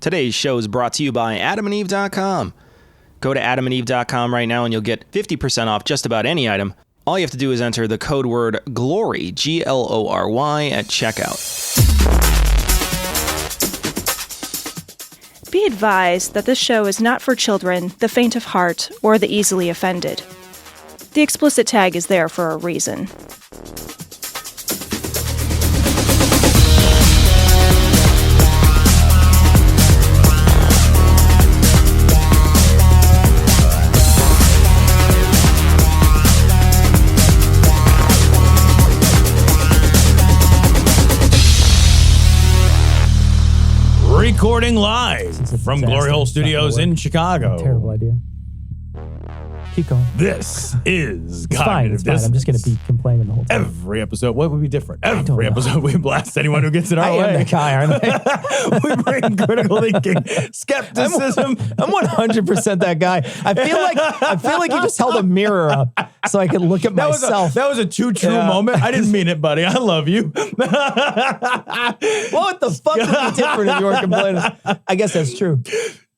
Today's show is brought to you by AdamandEve.com. Go to AdamandEve.com right now and you'll get 50% off just about any item. All you have to do is enter the code word GLORY, Glory, at checkout. Be advised that this show is not for children, the faint of heart, or the easily offended. The explicit tag is there for a reason. Recording live from Glory Hole Studios in Chicago. Terrible idea. Keep going. This is It's fine. It's fine. I'm just going to be complaining the whole time. Every episode, what would be different? Every episode, we blast anyone who gets it our way. I am that guy, aren't I? We bring critical thinking, skepticism. I'm 100% that guy. I feel like you just held a mirror up so I could look at myself. That was a too true moment. I didn't mean it, buddy. I love you. What the fuck would be different if you were complaining? I guess that's true.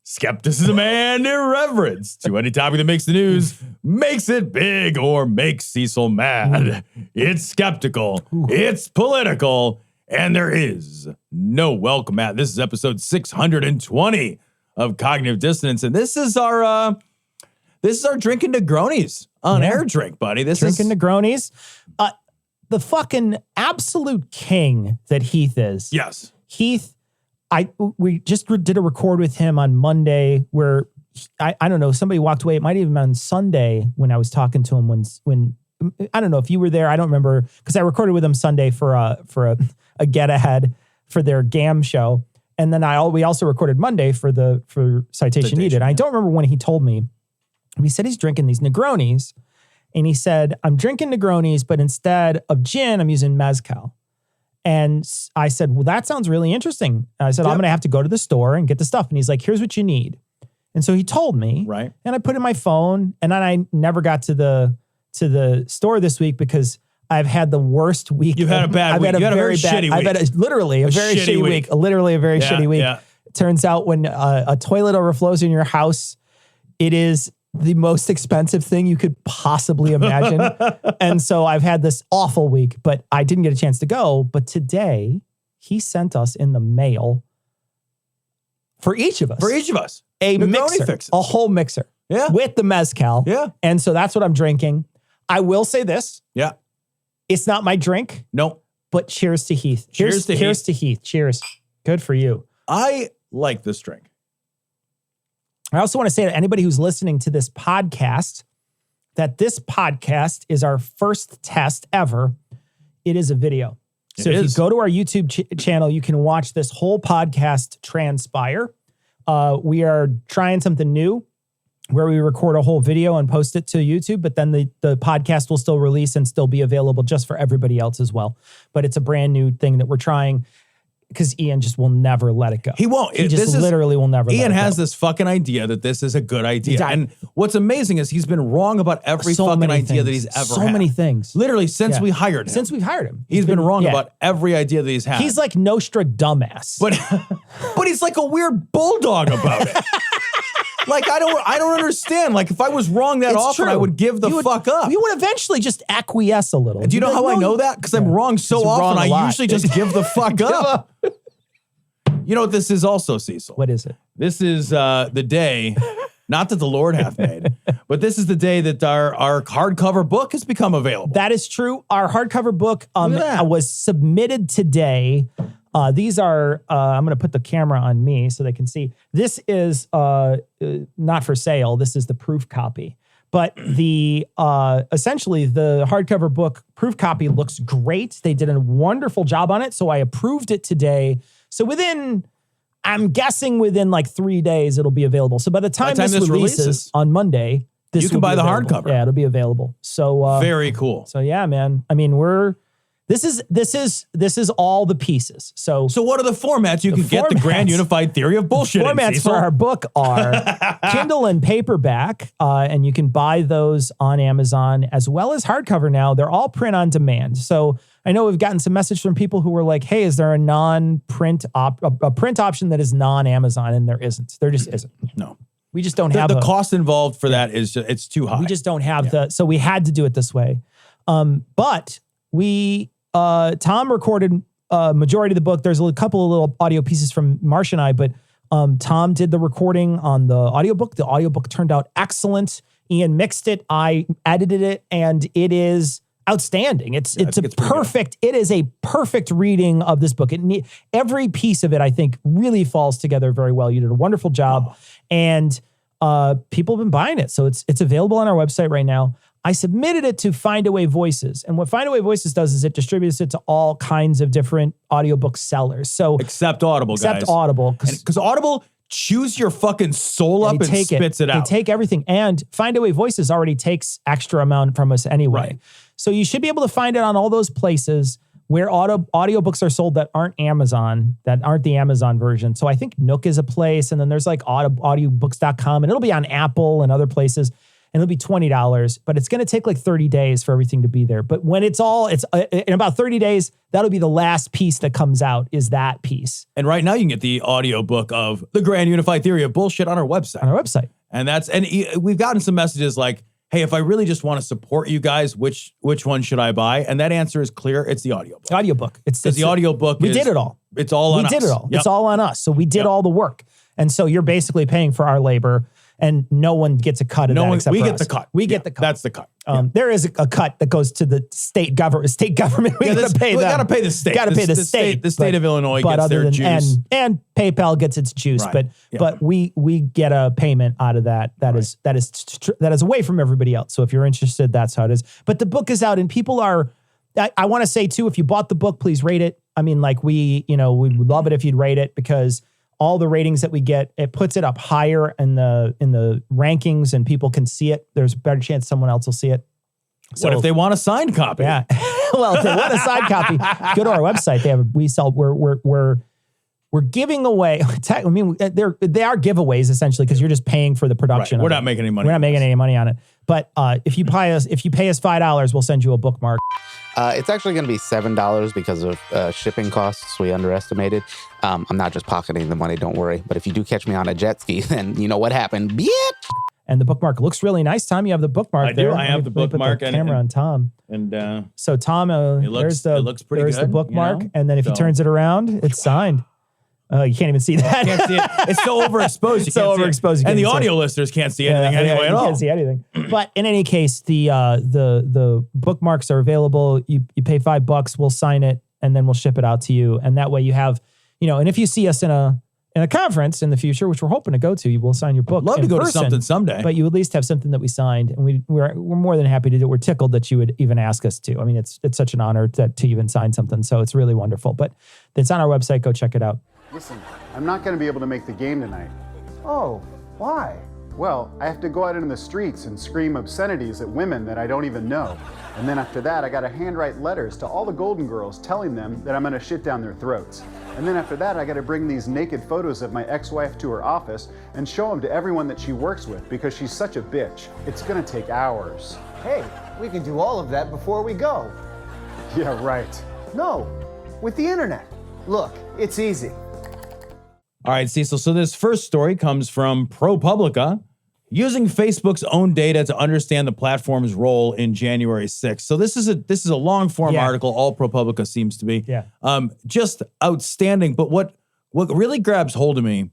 Skepticism and irreverence to any topic that makes the news, makes it big, or makes Cecil mad. It's skeptical, it's political, and there is no welcome at. This is episode 620 of Cognitive Dissonance, and this is our drinking Negronis on air drink, buddy. This Drinking is Negronis. The fucking absolute king that Heath is. Yes. Heath, we just did a record with him on Monday where I don't know, somebody walked away. It might have been on Sunday when I was talking to him when I don't know if you were there. I don't remember because I recorded with him Sunday for a get ahead for their GAM show. And then we also recorded Monday for Citation Needed. I don't remember when he told me. He said he's drinking these Negronis and he said, I'm drinking Negronis, but instead of gin, I'm using mezcal. And I said, well, that sounds really interesting. I said, I'm going to have to go to the store and get the stuff. And he's like, here's what you need. And so he told me, right? And I put in my phone and then I never got to the store this week because I've had the worst week. You've had a bad week. You had a very shitty week. I've had literally a very shitty week. Literally a very shitty week. Yeah. It turns out when a toilet overflows in your house, it is the most expensive thing you could possibly imagine. And so I've had this awful week, but I didn't get a chance to go. But today he sent us in the mail for each of us. A Negroni mixer, fixes. a whole mixer. Yeah. With the mezcal. Yeah. And so that's what I'm drinking. I will say this. Yeah. It's not my drink. No. But cheers to Heath. Cheers to Heath. Cheers. Good for you. I like this drink. I also want to say to anybody who's listening to this podcast that this podcast is our first test ever. It is a video. So if you go to our YouTube channel, you can watch this whole podcast transpire. We are trying something new where we record a whole video and post it to YouTube, but then the podcast will still release and still be available just for everybody else as well. But it's a brand new thing that we're trying. Because Ian just will never let it go. He won't. He just literally will never let it go. Ian has this fucking idea that this is a good idea. And what's amazing is he's been wrong about every fucking idea that he's ever had. So many things. Literally, since we hired him. Since we've hired him. He's been wrong about every idea that he's had. He's like Nostradumbass. But he's like a weird bulldog about it. Like, I don't understand. Like, if I was wrong that often, I would give the fuck up. You would eventually just acquiesce a little. Do you know how I know that? Because I'm wrong so often, I usually just give the fuck up. You know what this is also, Cecil? What is it? This is the day, not that the Lord hath made, but this is the day that our hardcover book has become available. That is true. Our hardcover book was submitted today. These are, I'm going to put the camera on me so they can see. This is not for sale. This is the proof copy. But essentially the hardcover book proof copy looks great. They did a wonderful job on it. So I approved it today. So I'm guessing within like 3 days, it'll be available. So by the time this releases on Monday, you can buy the hardcover. Yeah, it'll be available. So very cool. So yeah, man. I mean, this is all the pieces. So what are the formats you can get the grand unified theory of bullshit? Formats for our book are Kindle and paperback, and you can buy those on Amazon as well as hardcover now. They're all print on demand. So I know we've gotten some message from people who were like, hey, is there a non-print a print option that is non-Amazon? And there isn't. There just isn't. No. We just don't have the cost involved for that is just, it's too high. We just don't have so we had to do it this way. But we, Tom recorded majority of the book. There's a couple of little audio pieces from Marsh and I, but Tom did the recording on the audiobook. The audiobook turned out excellent. Ian mixed it. I edited it, and it is outstanding. It is a perfect reading of this book. Every piece of it, I think, really falls together very well. You did a wonderful job, and people have been buying it. So it's available on our website right now. I submitted it to Findaway Voices, and what Findaway Voices does is it distributes it to all kinds of different audiobook sellers. So except Audible, guys. Except Audible, because Audible chews your fucking soul up and spits it out. They take everything, and Findaway Voices already takes extra amount from us anyway. Right. So you should be able to find it on all those places where audiobooks are sold that aren't Amazon, that aren't the Amazon version. So I think Nook is a place, and then there's like audiobooks.com, and it'll be on Apple and other places, and it'll be $20, but it's going to take like 30 days for everything to be there. But when it's in about 30 days, that'll be the last piece that comes out, is that piece. And right now you can get the audiobook of The Grand Unified Theory of Bullshit on our website. And we've gotten some messages like, hey, if I really just want to support you guys, which one should I buy? And that answer is clear. It's the audiobook. Audiobook. It's the audiobook. We did it all. It's all on us. We did it all. Yep. It's all on us. So we did all the work. And so you're basically paying for our labor, and no one gets a cut of that except we for get us. the cut. We get the cut. That's the cut. There is a cut that goes to the state government. We got to pay them. We got to pay the state. Got to pay the state. The state of Illinois gets their juice. And PayPal gets its juice. Right. But we get a payment out of that. That is away from everybody else. So if you're interested, that's how it is. But the book is out, and people are. I want to say too, if you bought the book, please rate it. I mean, like we would love it if you'd rate it, because all the ratings that we get, it puts it up higher in the rankings, and people can see it. There's a better chance someone else will see it. So, what if they want a signed copy? Yeah. Well, if they want a signed copy, go to our website. We're giving away. I mean, they are giveaways essentially, because you're just paying for the production. Right. We're not making any money. We're not making any money on it. But if you pay us $5, we'll send you a bookmark. It's actually going to be $7 because of shipping costs we underestimated. I'm not just pocketing the money, don't worry. But if you do catch me on a jet ski, then you know what happened, bitch. And the bookmark looks really nice. Tom, you have the bookmark there. I have the bookmark. Put the camera on Tom. And so Tom, it looks pretty good. There's the bookmark. And then if he turns it around, it's signed. You can't even see that. Can't see it. It's so overexposed. It's so overexposed. And the audio listeners can't see anything anyway at all. You can't see anything. But in any case, the bookmarks are available. You pay $5, we'll sign it, and then we'll ship it out to you. And that way you have, and if you see us in a conference in the future, which we're hoping to go to, we'll sign your book. Love to go to something someday. But you at least have something that we signed, and we're more than happy to do it. We're tickled that you would even ask us to. I mean, it's such an honor to even sign something. So it's really wonderful. But it's on our website. Go check it out. Listen, I'm not going to be able to make the game tonight. Oh, why? Well, I have to go out into the streets and scream obscenities at women that I don't even know. And then after that, I got to handwrite letters to all the Golden Girls telling them that I'm going to shit down their throats. And then after that, I got to bring these naked photos of my ex-wife to her office and show them to everyone that she works with, because she's such a bitch. It's going to take hours. Hey, we can do all of that before we go. Yeah, right. No, with the internet. Look, it's easy. All right, Cecil. So this first story comes from ProPublica, using Facebook's own data to understand the platform's role in January 6th. So this is a long form article. All ProPublica seems to be just outstanding. But what really grabs hold of me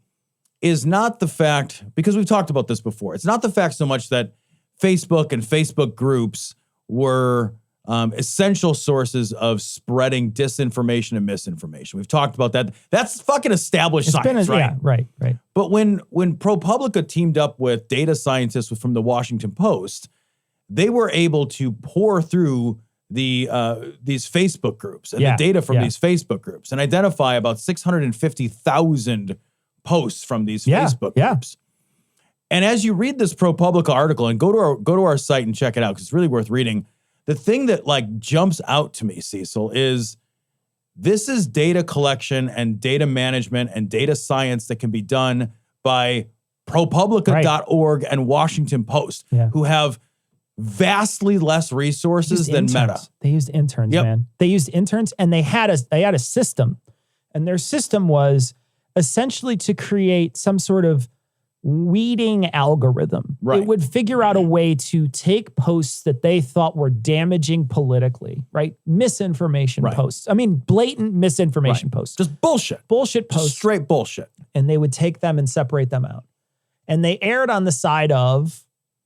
is not the fact, because we've talked about this before. It's not the fact so much that Facebook and Facebook groups were essential sources of spreading disinformation and misinformation. We've talked about that. That's fucking established science, right? Yeah, right. But when ProPublica teamed up with data scientists from the Washington Post, they were able to pour through these Facebook groups and the data from these Facebook groups and identify about 650,000 posts from these Facebook groups. And as you read this ProPublica article, and go to our site and check it out, because it's really worth reading. The thing that jumps out to me, Cecil, is this is data collection and data management and data science that can be done by ProPublica.org and Washington Post, who have vastly less resources than Meta. They used interns, man. They used interns, and they had a system, and their system was essentially to create some sort of weeding algorithm. Right. It would figure out a way to take posts that they thought were damaging politically, right? Misinformation posts. I mean, blatant misinformation posts. Just bullshit. Bullshit posts. Just straight bullshit. And they would take them and separate them out. And they aired on the side of,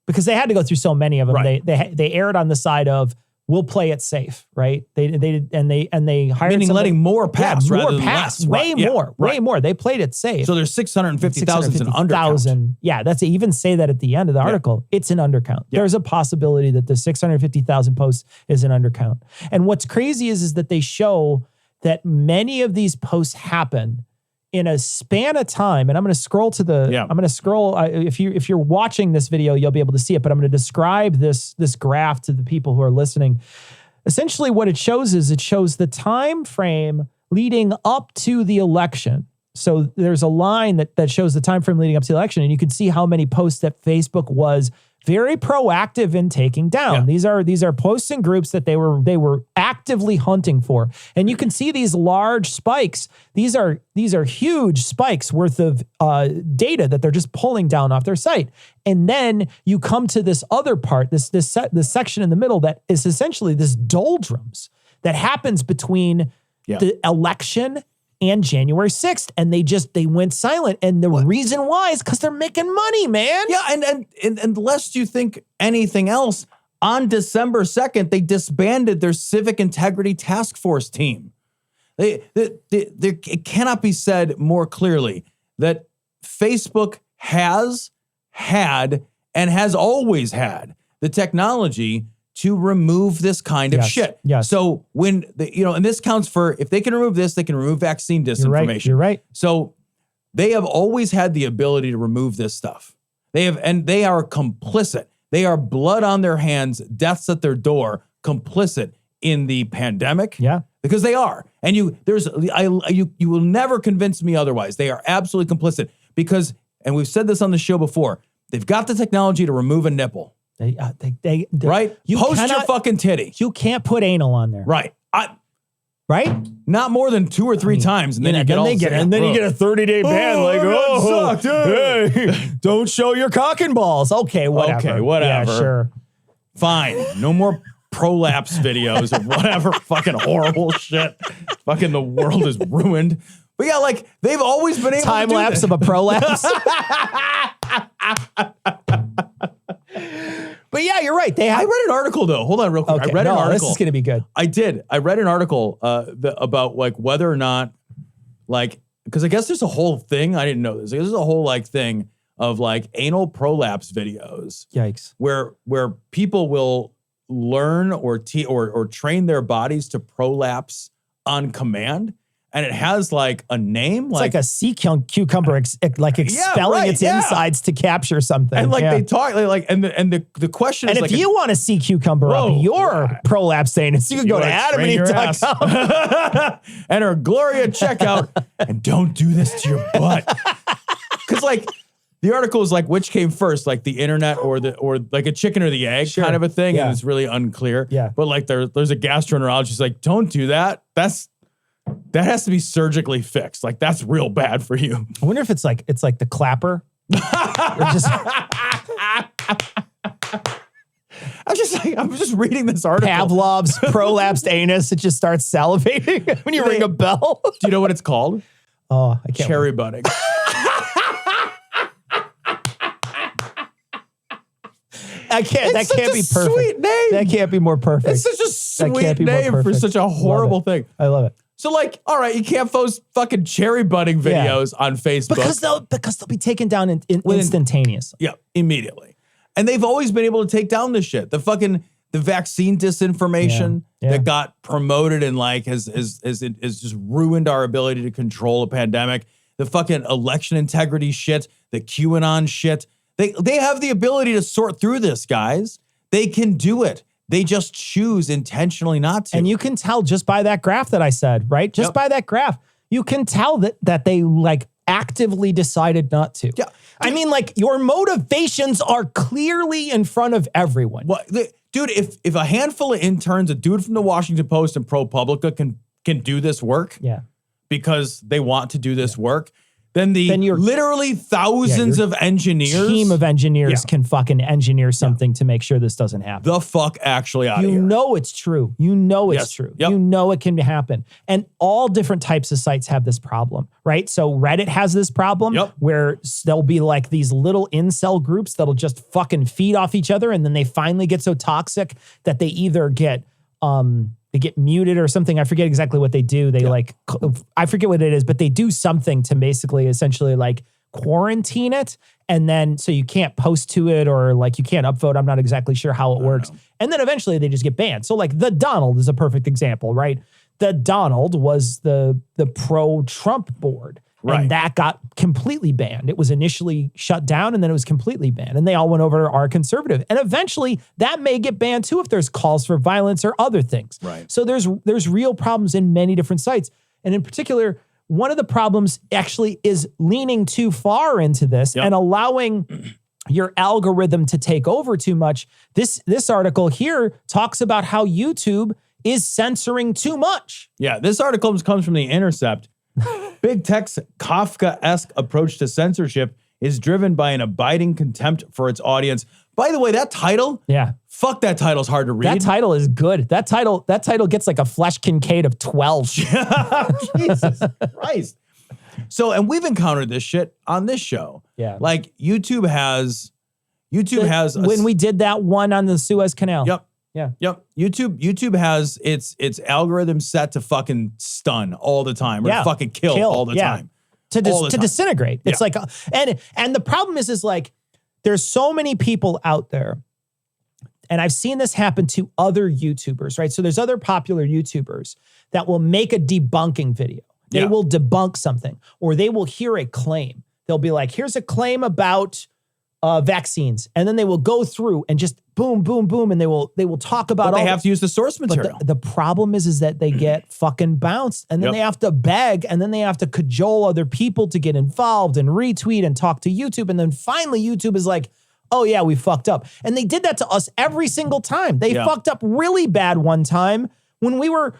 because they had to go through so many of them, they aired on the side of, we'll play it safe, right? They hired, meaning letting more pass, rather than less. Way more. They played it safe. So there's 650,000 is an undercount. Yeah, that's even say that at the end of the article. It's an undercount. Yeah. There's a possibility that the 650,000 posts is an undercount. And what's crazy is that they show that many of these posts happen in a span of time. And I'm going to scroll to the, I'm going to scroll. If you're watching this video, you'll be able to see it, but I'm going to describe this graph to the people who are listening. Essentially what it shows is it shows the time frame leading up to the election. So there's a line that shows the time frame leading up to the election, and you can see how many posts that Facebook was very proactive in taking down. Yeah. These are posts and groups that they were actively hunting for. And you can see these large spikes. These are huge spikes worth of data that they're just pulling down off their site. And then you come to this other part, this section in the middle that is essentially this doldrums that happens between the election and January 6th. And they went silent. And the reason why is because they're making money, man. Yeah, and lest you think anything else, on December 2nd, they disbanded their Civic Integrity Task Force team. It cannot be said more clearly that Facebook has had and has always had the technology to remove this kind of shit. Yes. So when and this counts for, if they can remove this, they can remove vaccine disinformation. You're right. So they have always had the ability to remove this stuff. They are complicit. They are blood on their hands, deaths at their door, complicit in the pandemic. Yeah. Because they are. And you will never convince me otherwise. They are absolutely complicit because, and we've said this on the show before, they've got the technology to remove a nipple. They right? Post your fucking titty. You can't put anal on there. Right. Right? Not more than 2 or 3 times. And then you get you get a 30-day ban. Hey, don't show your cock and balls. Okay, whatever. Okay, whatever. Yeah, sure. Fine. No more prolapse videos or whatever fucking horrible shit. Fucking the world is ruined. But yeah, like they've always been able to do time lapse of a prolapse. But yeah, you're right. I read an article though. Hold on real quick. Okay, I read an article. This is going to be good. I did. I read an article about like whether or not, like, because I guess there's a whole thing. I didn't know this. There's a whole like thing of like anal prolapse videos. Yikes. Where people will learn or train their bodies to prolapse on command. And it has like a name. It's like a sea cucumber expelling its insides to capture something. And like they talk like and the question is if like, you want a sea cucumber up your prolapse anus, you can go to adamandeve.com. Enter Gloria checkout and don't do this to your butt. Because like the article is like which came first, like the internet or like a chicken or the egg kind of a thing. Yeah. And it's really unclear. Yeah. But like there's a gastroenterologist like, don't do that. That has to be surgically fixed. Like that's real bad for you. I wonder if it's like the clapper. I'm just reading this article. Pavlov's prolapsed anus. It just starts salivating when you ring a bell. Do you know what it's called? Oh, I can't. Cherry butting. That can't be perfect. Sweet name. That can't be more perfect. It's such a sweet name for such a horrible thing. I love it. So like, all right, you can't post fucking cherry butting videos on Facebook. Because they'll be taken down instantaneously. Yeah, immediately. And they've always been able to take down this shit. The vaccine disinformation that got promoted and like has just ruined our ability to control a pandemic. The fucking election integrity shit, the QAnon shit. They have the ability to sort through this, guys. They can do it. They just choose intentionally not to. And you can tell just by that graph that I said, right? Just by that graph, you can tell that they like actively decided not to. Yeah. I mean, like, your motivations are clearly in front of everyone. Well, dude, if a handful of interns, a dude from the Washington Post and ProPublica can do this work because they want to do this work, then you're literally thousands of engineers. Team of engineers can fucking engineer something to make sure this doesn't happen. The fuck actually out of here. You know it's true. You know it's true. Yep. You know it can happen. And all different types of sites have this problem, right? So Reddit has this problem where there'll be like these little incel groups that'll just fucking feed off each other, and then they finally get so toxic that they either get they get muted or something. I forget exactly what they do. They I forget what it is, but they do something to basically essentially like quarantine it. And then, so you can't post to it or like you can't upvote. I'm not exactly sure how it works. And then eventually they just get banned. So like the Donald is a perfect example, right? The Donald was the pro-Trump board. Right. And that got completely banned. It was initially shut down and then it was completely banned. And they all went over to our conservative. And eventually that may get banned too if there's calls for violence or other things. Right. So there's real problems in many different sites. And in particular, one of the problems actually is leaning too far into this and allowing your algorithm to take over too much. This article here talks about how YouTube is censoring too much. Yeah, this article comes from The Intercept. Big Tech's Kafka-esque approach to censorship is driven by an abiding contempt for its audience. By the way, that title, fuck, that title's hard to read. That title is good. That title gets like a Flesh Kincaid of 12. Jesus Christ. So, and we've encountered this shit on this show. Yeah. Like YouTube has when we did that one on the Suez Canal. Yep. Yeah. Yep. YouTube has its algorithm set to fucking stun all the time or fucking kill all the time. To disintegrate. It's like, and the problem is like, there's so many people out there, and I've seen this happen to other YouTubers, right? So there's other popular YouTubers that will make a debunking video. They will debunk something, or they will hear a claim. They'll be like, here's a claim about vaccines. And then they will go through and just boom, boom, boom. And they will talk about they have to use the source material. But the problem is that they get fucking bounced, and then they have to beg, and then they have to cajole other people to get involved and retweet and talk to YouTube. And then finally YouTube is like, oh yeah, we fucked up. And they did that to us every single time. They fucked up really bad one time when we were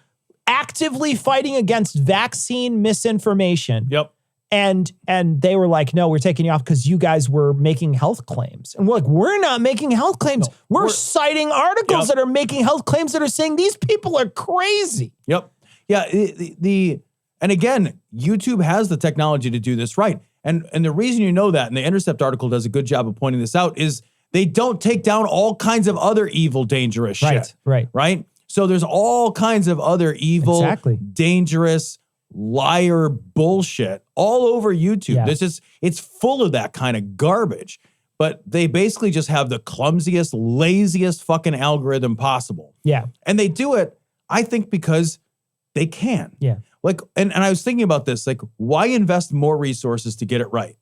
actively fighting against vaccine misinformation. Yep. And they were like, no, we're taking you off because you guys were making health claims. And we're like, we're not making health claims. No, we're citing articles that are making health claims that are saying these people are crazy. Yep. Yeah. And again, YouTube has the technology to do this right. And the reason you know that, and the Intercept article does a good job of pointing this out, is they don't take down all kinds of other evil, dangerous shit. Right. So there's all kinds of other evil, dangerous, liar bullshit all over YouTube. It's full of that kind of garbage, but they basically just have the clumsiest, laziest fucking algorithm possible. Yeah. And they do it, I think, because they can. Yeah. Like, and I was thinking about this, like, why invest more resources to get it right?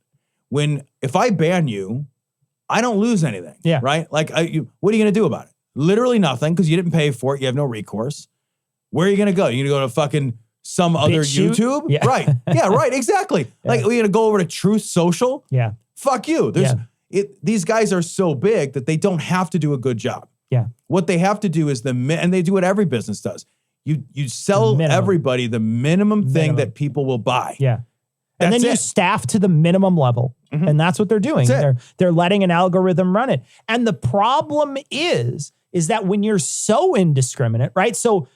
When, if I ban you, I don't lose anything. Yeah. Right? Like, what are you going to do about it? Literally nothing, because you didn't pay for it. You have no recourse. Where are you going to go? You're going to go to fucking some other YouTube? Yeah. Right. Yeah, right. Exactly. Like, we're going to go over to Truth Social? Yeah. Fuck you. These guys are so big that they don't have to do a good job. Yeah. What they have to do is and they do what every business does. You sell everybody the minimum thing that people will buy. Yeah. And then you staff to the minimum level. Mm-hmm. And that's what they're doing. They're letting an algorithm run it. And the problem is that when you're so indiscriminate, right? So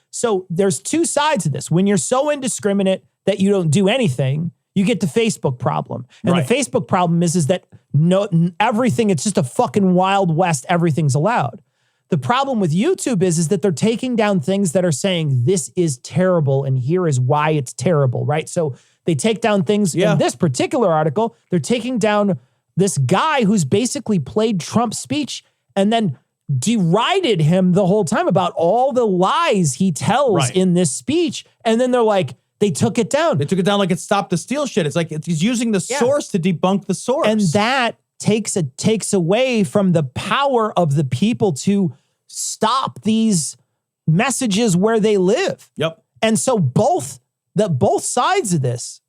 there's two sides of this. When you're so indiscriminate that you don't do anything, you get the Facebook problem. And the Facebook problem is that everything, it's just a fucking Wild West, everything's allowed. The problem with YouTube is that they're taking down things that are saying this is terrible and here is why it's terrible, right? So they take down things in this particular article. They're taking down this guy who's basically played Trump's speech and then derided him the whole time about all the lies he tells in this speech. And then they're like, they took it down. They took it down like it stopped the steal shit. It's like he's using the source to debunk the source. And that takes away from the power of the people to stop these messages where they live. Yep. And so both sides of this,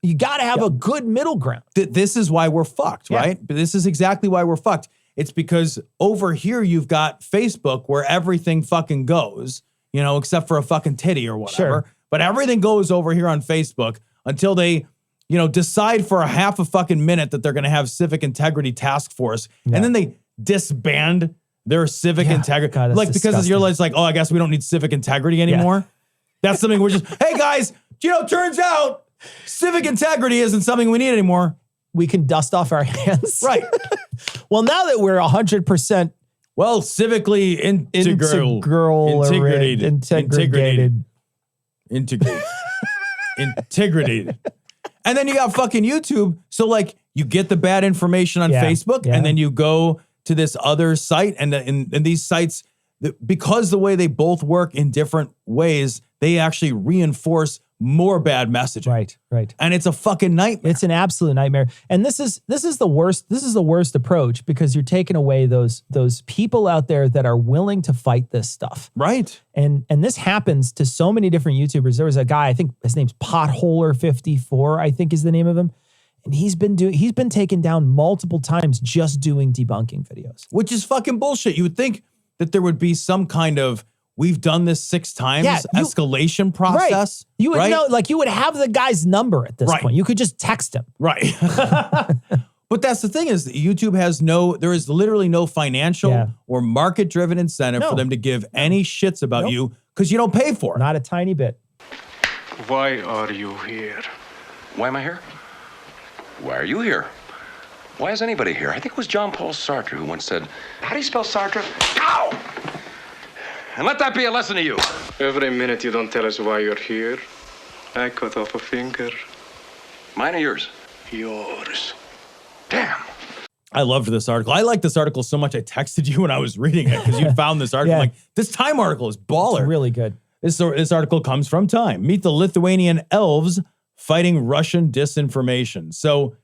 You got to have a good middle ground. This is why we're fucked, right? But this is exactly why we're fucked. It's because over here you've got Facebook where everything fucking goes, you know, except for a fucking titty or whatever. Sure. But everything goes over here on Facebook until they, you know, decide for a half a fucking minute that they're going to have civic integrity task force. And then they disband their civic integrity. God, that's like, because disgusting. you're like, oh, I guess we don't need civic integrity anymore. That's something we're just, hey guys, you know, turns out civic integrity isn't something we need anymore. We can dust off our hands. Right. Well, now that we're 100% Well, civically integrated. And then you got fucking YouTube. So like you get the bad information on Facebook and then you go to this other site and these sites, because the way they both work in different ways, they actually reinforce more bad messaging. Right. And it's a fucking nightmare. It's an absolute nightmare. And this is the worst. This is the worst approach because you're taking away those people out there that are willing to fight this stuff. Right. And this happens to so many different YouTubers. There was a guy, I think his name's Potholer54, I think is the name of him. And he's been taken down multiple times just doing debunking videos. Which is fucking bullshit. You would think that there would be some kind of we've done this 6 times escalation process. Right. You would know, like you would have the guy's number at this point. You could just text him. Right. But that's the thing is that YouTube has there is literally no financial or market-driven incentive for them to give any shits about you because you don't pay for it. Not a tiny bit. Why are you here? Why am I here? Why are you here? Why is anybody here? I think it was John Paul Sartre who once said, how do you spell Sartre? Ow! And let that be a lesson to you. Every minute you don't tell us why you're here, I cut off a finger. Mine or yours? Yours. Damn. I loved this article. I liked this article so much I texted you when I was reading it because you found this article. Like, this Time article is baller. It's really good. This article comes from Time. Meet the Lithuanian elves fighting Russian disinformation. So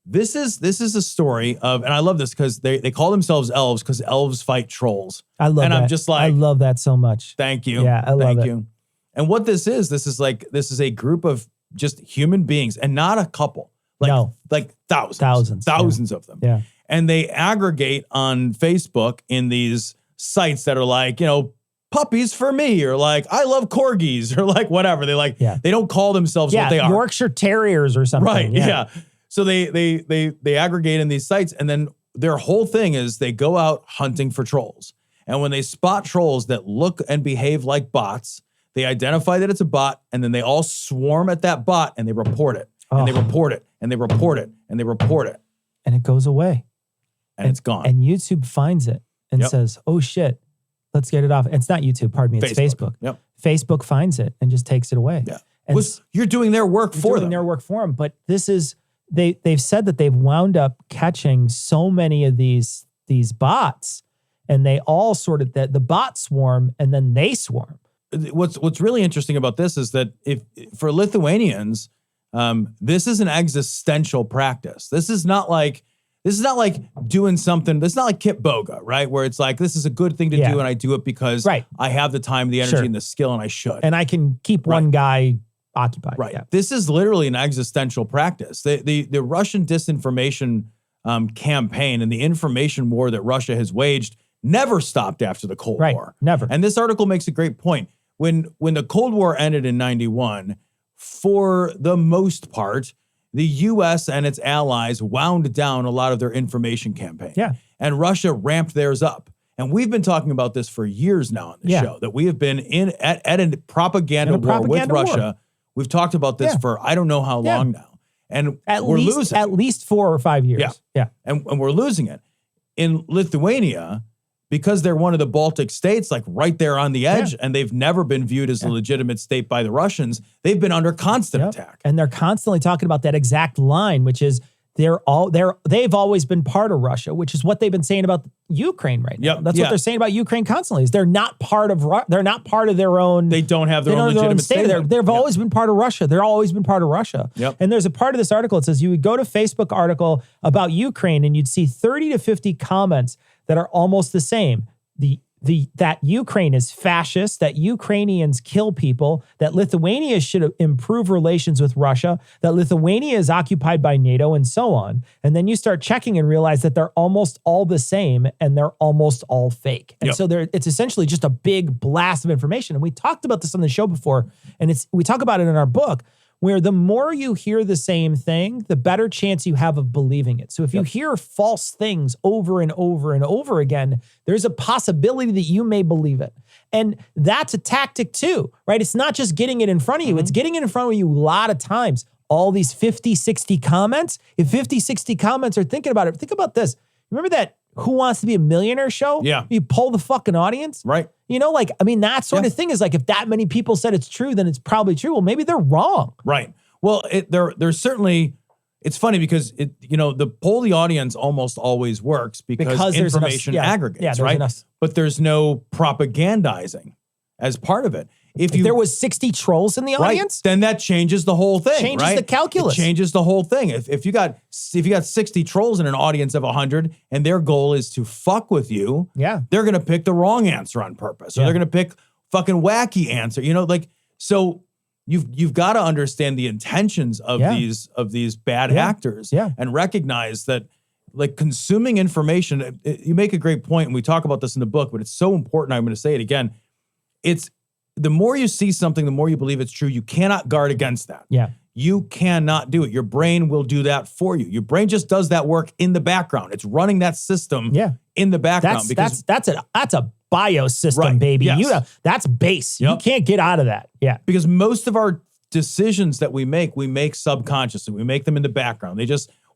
this is a story of, and I love this because they call themselves elves because elves fight trolls. I love that. I'm just like, I love that so much. Thank you. Yeah, I love it. You. And what this is a group of just human beings and not a couple. Like thousands of them. Yeah. And they aggregate on Facebook in these sites that are like, you know, puppies for me, or like, I love corgis, or like whatever. They don't call themselves what they are. Yorkshire Terriers or something. Right. Yeah. So they aggregate in these sites, and then their whole thing is they go out hunting for trolls. And when they spot trolls that look and behave like bots, they identify that it's a bot, and then they all swarm at that bot and they report it. And they report it, and they report it, and they report it. And it goes away. And it's gone. And YouTube finds it and says, oh shit, let's get it off. It's not YouTube, pardon me, it's Facebook. Yep. Facebook finds it and just takes it away. Yeah. And You're doing their work for them. Their work for them. But this is, they've said that they've wound up catching so many of these bots, and they all sort of, the bots swarm and then they swarm. What's really interesting about this is that if for Lithuanians, this is an existential practice. This is not like doing something. This is not like Kip Boga, right? Where it's like, this is a good thing to do, and I do it because I have the time, the energy, and the skill, and I should. And I can keep one guy occupied. Right. Yeah. This is literally an existential practice. The Russian disinformation campaign and the information war that Russia has waged never stopped after the Cold War. Never. And this article makes a great point. When the Cold War ended in 91, for the most part, the U.S. and its allies wound down a lot of their information campaign. Yeah. And Russia ramped theirs up. And we've been talking about this for years now on the show, that we have been at a propaganda war with Russia. We've talked about this for I don't know how long now. And we're losing. At least 4 or 5 years. Yeah. And we're losing it. In Lithuania, because they're one of the Baltic states, like right there on the edge, and they've never been viewed as a legitimate state by the Russians, they've been under constant attack. And they're constantly talking about that exact line, which is they've always been part of Russia, which is what they've been saying about Ukraine right now. That's what they're saying about Ukraine constantly, is they're not part of their own. They don't have their own legitimate state. They've always been part of Russia. They're always been part of Russia. Yep. And there's a part of this article, it says you would go to Facebook article about Ukraine and you'd see 30 to 50 comments that are almost the same. The that Ukraine is fascist, that Ukrainians kill people, that Lithuania should improve relations with Russia, that Lithuania is occupied by NATO, and so on. And then you start checking and realize that they're almost all the same and they're almost all fake. And so it's essentially just a big blast of information. And we talked about this on the show before, and we talk about it in our book, where the more you hear the same thing, the better chance you have of believing it. So if you hear false things over and over and over again, there's a possibility that you may believe it. And that's a tactic too, right? It's not just getting it in front of you. It's getting it in front of you a lot of times. All these 50, 60 comments, if 50, 60 comments are thinking about it, think about this. Remember that Who Wants to Be a Millionaire show? Yeah. You poll the fucking audience. Right. You know, like, I mean, that sort of thing is like, if that many people said it's true, then it's probably true. Well, maybe they're wrong. Right. Well, there's certainly, it's funny because the poll the audience almost always works because information aggregates, right? But there's no propagandizing as part of it. If there was 60 trolls in the audience, then that changes the whole thing. Changes the calculus. It changes the whole thing. If you got 60 trolls in an audience of 100, and their goal is to fuck with you, they're gonna pick the wrong answer on purpose, or they're gonna pick fucking wacky answer. So you've got to understand the intentions of these bad actors, and recognize that, like, consuming information. You make a great point, and we talk about this in the book, but it's so important. I'm going to say it again. It's the more you see something, the more you believe it's true. You cannot guard against that. Yeah. You cannot do it. Your brain will do that for you. Your brain just does that work in the background. It's running that system in the background. That's a biosystem, baby. Yes. That's base. You can't get out of that. Yeah. Because most of our decisions that we make subconsciously. We make them in the background.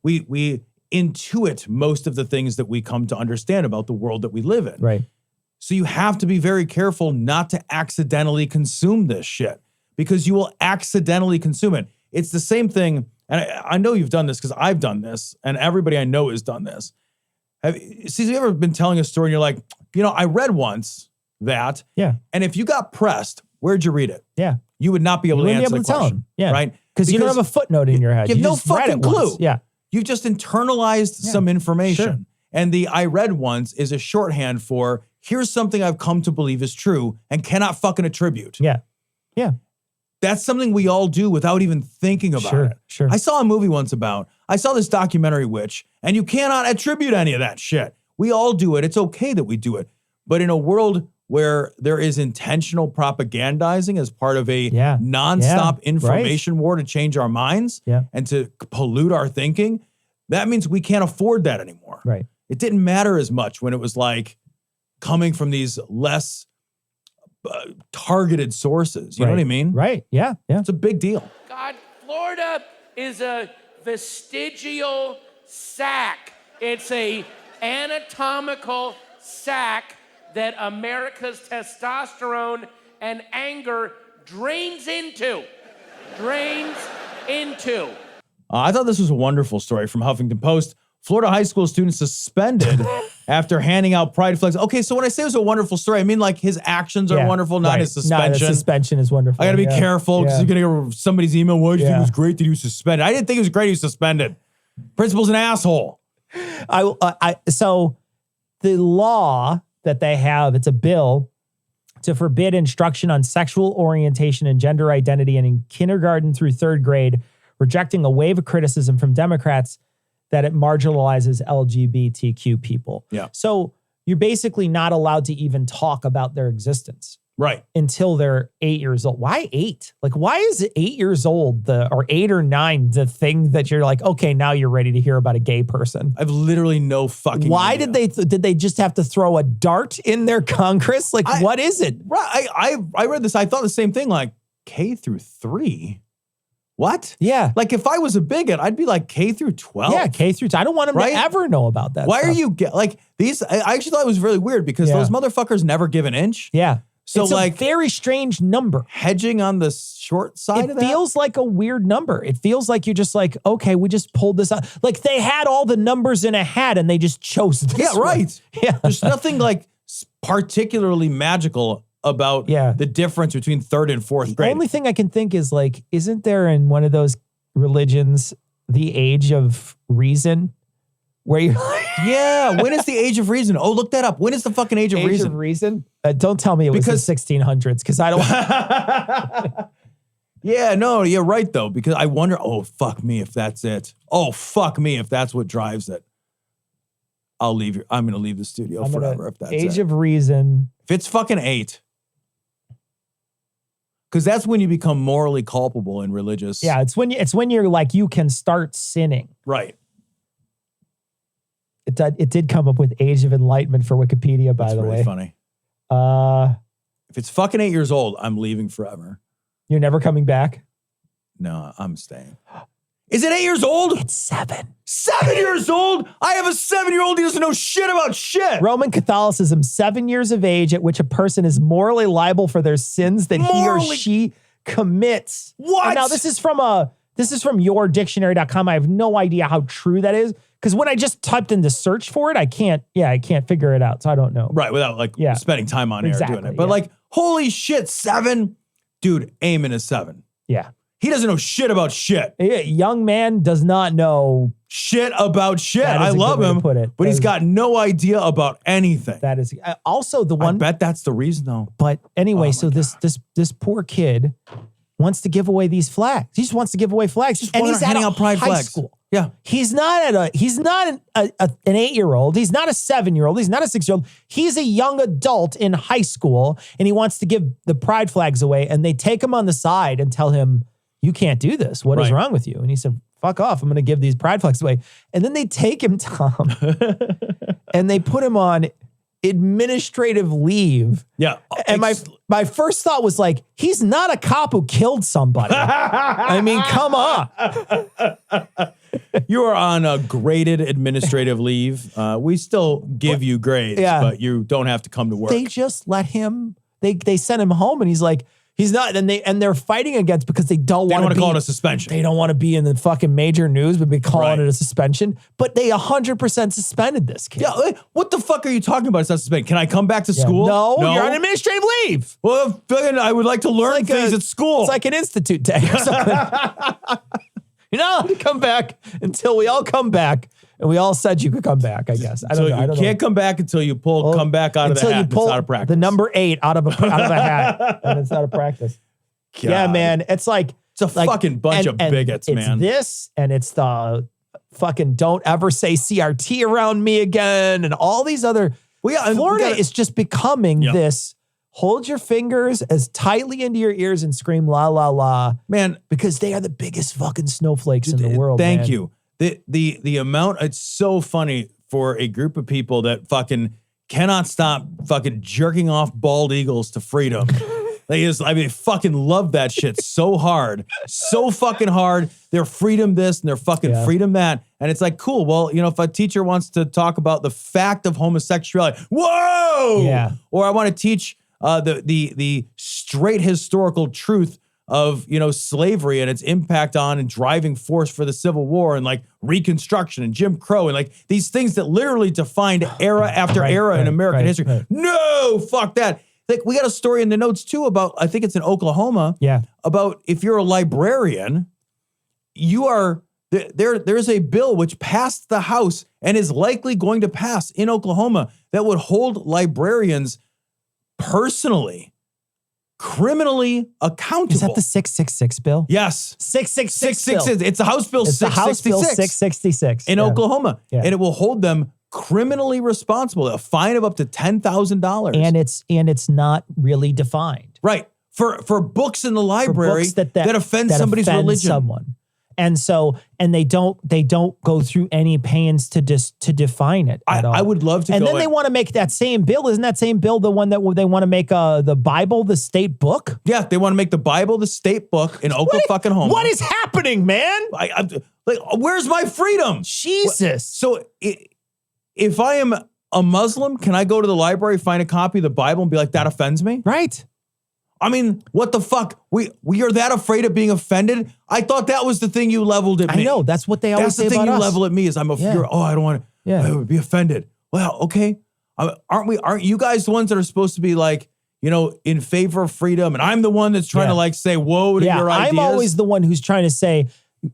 We intuit most of the things that we come to understand about the world that we live in. Right. So you have to be very careful not to accidentally consume this shit, because you will accidentally consume it. It's the same thing, and I know you've done this because I've done this, and everybody I know has done this. Have you ever been telling a story and you're like, I read once that, and if you got pressed, where'd you read it? Yeah. You would not be able to answer the question. Right? Because you don't have a footnote in your head. You have no fucking clue. Once. Yeah. You've just internalized some information. Sure. And the I read once is a shorthand for, here's something I've come to believe is true and cannot fucking attribute. Yeah. Yeah. That's something we all do without even thinking about it. Sure. I saw a movie once I saw this documentary witch, and you cannot attribute any of that shit. We all do it. It's okay that we do it. But in a world where there is intentional propagandizing as part of a nonstop information war to change our minds and to pollute our thinking, that means we can't afford that anymore. Right. It didn't matter as much when it was like coming from these less targeted sources. You know what I mean? Right. Yeah. Yeah. It's a big deal. God, Florida is a vestigial sac. It's a anatomical sac that America's testosterone and anger drains into. I thought this was a wonderful story from Huffington Post. Florida high school student suspended after handing out pride flags. Okay, so when I say it was a wonderful story, I mean like his actions are wonderful, not his suspension. No, the suspension is wonderful. I got to be careful because you're going to get somebody's email. Why did you think it was great that he was suspended? I didn't think it was great he was suspended. Principal's an asshole. So the law that they have, it's a bill to forbid instruction on sexual orientation and gender identity and in kindergarten through third grade, rejecting a wave of criticism from Democrats that it marginalizes LGBTQ people. Yeah. So you're basically not allowed to even talk about their existence. Right. Until they're 8 years old. Why 8? Like, why is it 8 years old, or 8 or 9, the thing that you're like, okay, now you're ready to hear about a gay person? I've literally no fucking idea. Did they just have to throw a dart in their Congress? Like, what is it? Right. I read this. I thought the same thing, like K through 3. What? Yeah. Like if I was a bigot, I'd be like K through 12. Yeah, K through 12. I don't want them to ever know about that. Why are you like these? I actually thought it was really weird because those motherfuckers never give an inch. Yeah. So it's like a very strange number. Hedging on the short side of that? It feels like a weird number. It feels like you're just like, okay, we just pulled this out. Like they had all the numbers in a hat and they just chose this one. Right. Yeah. There's nothing like particularly magical about the difference between third and fourth grade. The only thing I can think is like, isn't there in one of those religions the age of reason where you're like, Yeah, when is the age of reason? Oh, look that up. When is the fucking age of Age reason? of reason? Don't tell me it was the 1600s because I don't. Yeah, no, you're right though, because I wonder, oh, fuck me if that's it. Oh, fuck me if that's what drives it. I'm going to leave the studio forever if that's Age it. of reason. If it's fucking 8. Because that's when you become morally culpable and religious. Yeah, it's when you're like, you can start sinning. Right. It did come up with Age of Enlightenment for Wikipedia, by the way. That's really funny. If it's fucking 8 years old, I'm leaving forever. You're never coming back? No, I'm staying. Is it 8 years old? It's 7. 7 years old? I have a 7-year-old who doesn't know shit about shit. Roman Catholicism, 7 years of age at which a person is morally liable for their sins that he or she commits. What? And now this is from yourdictionary.com. I have no idea how true that is. Because when I just typed in the search for it, I can't figure it out. So I don't know. Right, without spending time on air doing it. But like, holy shit, 7? Dude, Eamon is 7. Yeah. He doesn't know shit about shit. Young man does not know shit about shit. I love him, but he's got no idea about anything. That is also the one. I bet that's the reason though. But anyway, so this poor kid wants to give away these flags. He just wants to give away flags. And he's handing out pride flags. School. Yeah. He's not an 8-year-old. He's not a 7-year-old. He's not a 6-year-old. He's a young adult in high school, and he wants to give the pride flags away. And they take him on the side and tell him, "You can't do this. What is wrong with you?" And he said, "Fuck off. I'm going to give these pride flags away." And then they take him, Tom, and they put him on administrative leave. Yeah. And my first thought was like, he's not a cop who killed somebody. I mean, come on. You are on a graded administrative leave. We still give you grades, but you don't have to come to work. They just let him, they sent him home, and he's like, he's not, and they're fighting against because they don't want to call it a suspension. They don't want to be in the fucking major news, but be calling it a suspension. But they 100% suspended this kid. Yeah, what the fuck are you talking about? It's not suspended. Can I come back to school? No, you're on administrative leave. Well, I would like to learn things at school. It's like an institute day or something. You're not allowed to come back until we all come back. And we all said you could come back, I guess. I don't know. You can't come back until you come back out of the hat. Until you pull out of practice. The number 8 out of a hat. And it's out of practice. God. Yeah, man. It's like... It's a fucking bunch of bigots, man. It's this, and it's the fucking don't ever say CRT around me again, and all these other... Florida is just becoming this... Hold your fingers as tightly into your ears and scream la, la, la. Man. Because they are the biggest fucking snowflakes in the world, Thank you. The amount, it's so funny for a group of people that fucking cannot stop fucking jerking off bald eagles to freedom. They fucking love that shit so hard. So fucking hard. They're freedom this and they're fucking freedom that. And it's like, cool. Well, if a teacher wants to talk about the fact of homosexuality, whoa! Yeah. Or I want to teach the straight historical truth of, slavery and its impact on and driving force for the Civil War and like Reconstruction and Jim Crow and like these things that literally defined era after era in American history. Right. No, fuck that. Like we got a story in the notes too about, I think it's in Oklahoma. Yeah. About if you're a librarian, you are, there's a bill which passed the House and is likely going to pass in Oklahoma that would hold librarians personally, criminally accountable. Is that the 666 bill? Yes. 666. It's the House Bill 666. It's the House Bill 666. In Oklahoma. Yeah. And it will hold them criminally responsible, a fine of up to $10,000. And it's not really defined. Right. For books in the library that offend somebody's religion. Someone. And so, and they don't go through any pains to define it at all. I would love to and then they want to make that same bill. Isn't that same bill the one that they want to make the Bible the state book? Yeah, they want to make the Bible the state book in Oklahoma. What is happening, man? Where's my freedom? Jesus. So if I am a Muslim, can I go to the library, find a copy of the Bible and be like, that offends me? Right. I mean, what the fuck? We are that afraid of being offended? I thought that was the thing you leveled at me. I know. That's what they always say about us. That's the thing you level at me is I don't want to be offended. Well, okay. Aren't you guys the ones that are supposed to be like, in favor of freedom? And I'm the one that's trying to like say whoa to your ideas. I'm always the one who's trying to say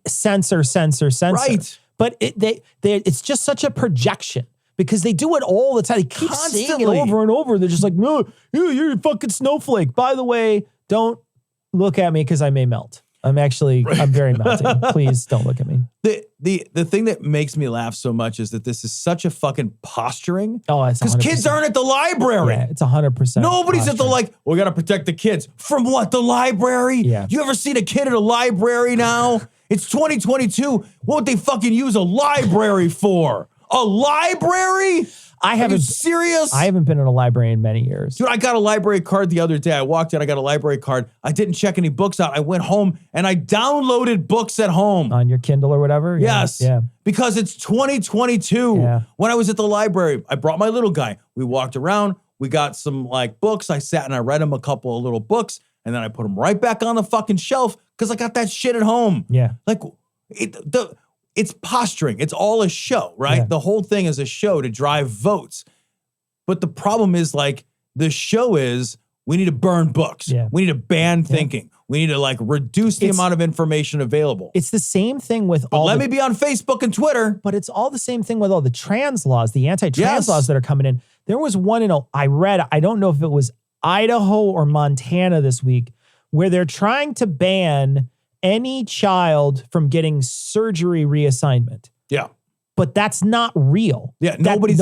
censor. Right. But it's just such a projection. because they do it all the time. They keep saying it Constantly. over and over. They're just like, no, you're a fucking snowflake. By the way, don't look at me because I may melt. I'm very melting. Please don't look at me. The thing that makes me laugh so much is that this is such a fucking posturing. Oh, it's because kids aren't at the library. Yeah, it's 100%. Nobody's at the we got to protect the kids from what? The library? Yeah. You ever seen a kid at a library now? It's 2022. What would they fucking use a library for? A library? Are you serious? I haven't been in a library in many years. Dude, I got a library card the other day. I walked in, I got a library card. I didn't check any books out. I went home and I downloaded books at home. On your Kindle or whatever? Yes. Yeah. Because it's 2022. Yeah. When I was at the library, I brought my little guy. We walked around. We got some books. I sat and I read him a couple of little books. And then I put them right back on the fucking shelf because I got that shit at home. Yeah. It's posturing. It's all a show, right? Yeah. The whole thing is a show to drive votes. But the problem is the show is we need to burn books. Yeah. We need to ban thinking. We need to reduce the amount of information available. It's the same thing with Let me be on Facebook and Twitter. But it's all the same thing with all the trans laws, the anti-trans laws that are coming in. There was one I don't know if it was Idaho or Montana this week, where they're trying to ban any child from getting surgery reassignment. Yeah. But that's not real. Yeah, nobody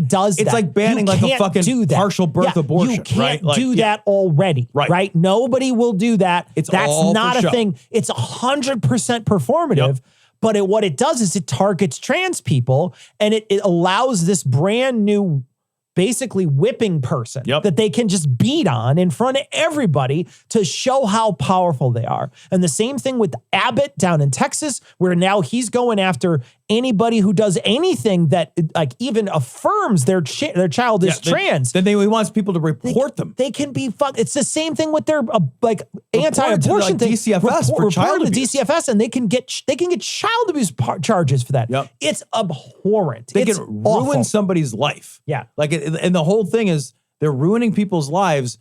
does that. It's like banning You a can't fucking do that. partial birth abortion, You can't right? do that already, right? Nobody will do that. It's That's all not for a show. thing. It's 100% performative. But what it does is it targets trans people, and it allows this brand new, basically whipping person that they can just beat on in front of everybody to show how powerful they are. And the same thing with Abbott down in Texas, where now he's going after anybody who does anything that even affirms their child is trans. Then he wants people to report them. They can be It's the same thing with their anti-abortion thing. DCFS for child to abuse. DCFS, and they can get child abuse charges for that. Yep. It's abhorrent. They It's can awful. ruin somebody's life. Yeah. And the whole thing is they're ruining people's lives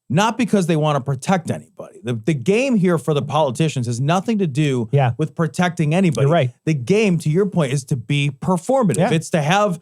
not because they want to protect anybody. The game here for the politicians has nothing to do with protecting anybody. You're right. The game, to your point, is to be performative. Yeah. It's to have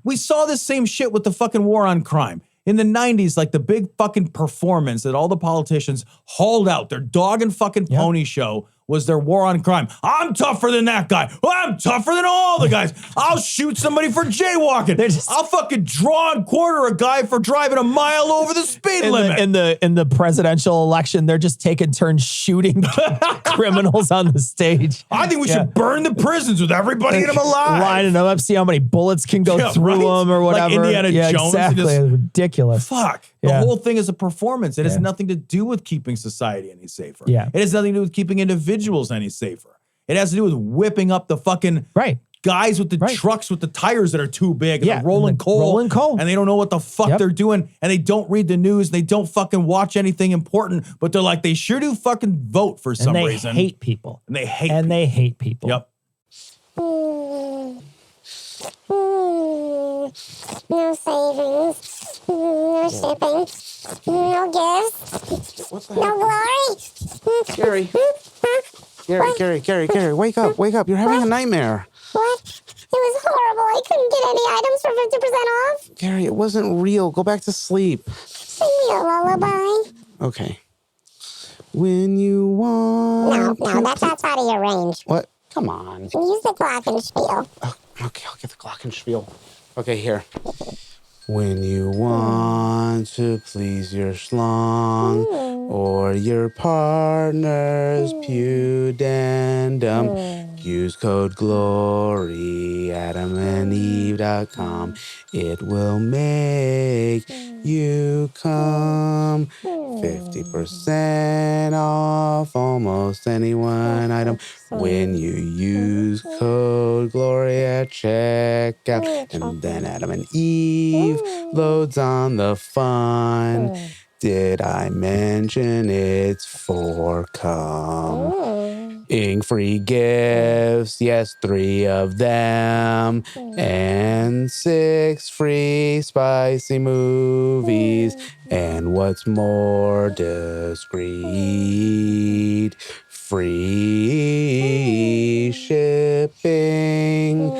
we saw this same shit with the fucking war on crime. In the 90s, the big fucking performance that all the politicians hauled out, their dog and fucking pony show was their war on crime. I'm tougher than that guy. I'm tougher than all the guys. I'll shoot somebody for jaywalking. I'll fucking draw and quarter a guy for driving a mile over the speed limit. In the presidential election, they're just taking turns shooting criminals on the stage. I think we should burn the prisons with everybody in them alive. Lining them up, see how many bullets can go through them or whatever. Like Indiana Jones. Exactly. It's ridiculous. Fuck. The whole thing is a performance. It has nothing to do with keeping society any safer. Yeah. It has nothing to do with keeping individuals any safer. It has to do with whipping up the fucking guys with the trucks with the tires that are too big and they're rolling coal. And they don't know what the fuck they're doing. And they don't read the news. They don't fucking watch anything important. But they're like, they sure do fucking vote for some reason. And they hate people. They hate people. Yep. No savings, no shipping, no gifts, no glory. Gary, wake up. You're having a nightmare. What? It was horrible. I couldn't get any items for 50% off. Gary, it wasn't real. Go back to sleep. Sing me a lullaby. Okay. When you want... No, that's out of your range. What? Come on. Use the glockenspiel. Okay, I'll get the glockenspiel. Okay, here. When you want to please your schlong or your partner's pudendum, use code GLORY, AdamandEve.com. It will make you come. 50% off almost any one item when you use code GLORY at checkout. And then Adam and Eve loads on the fun. Did I mention it's for free gifts? Yes, 3 of them. And 6 free spicy movies. And what's more discreet, free shipping.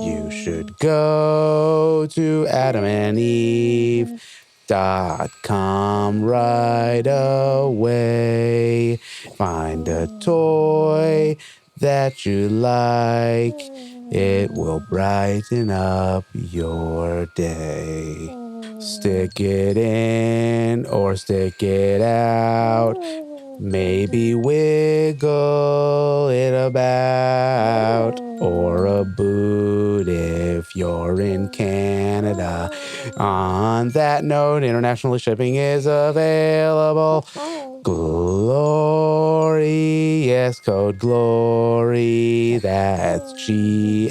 You should go to AdamandEve.com right away. Find a toy that you like. It will brighten up your day. Stick it in or stick it out. Maybe wiggle it about, or a boot if you're in Canada. On that note, international shipping is available. Glory, yes, code GLORY. That's GLORY.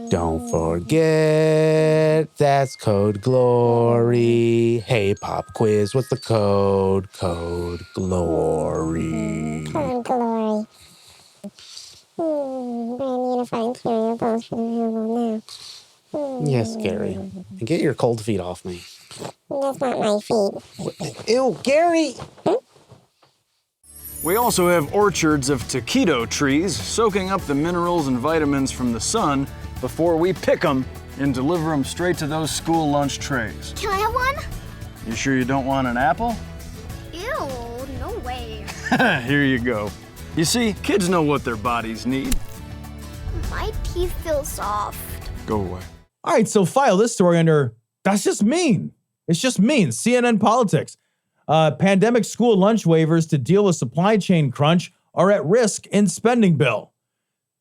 Don't forget, that's code GLORY. Hey, pop quiz, what's the code? Code GLORY. Code GLORY. Brand unified carrier bullshit available now. Yes, Gary. And get your cold feet off me. That's not my feet. Ew, Gary! We also have orchards of taquito trees, soaking up the minerals and vitamins from the sun before we pick them and deliver them straight to those school lunch trays. Can I have one? You sure you don't want an apple? Ew, no way. Here you go. You see, kids know what their bodies need. My teeth feel soft. Go away. All right, so file this story under, that's just mean. It's just mean. CNN Politics. Pandemic school lunch waivers to deal with supply chain crunch are at risk in spending bill.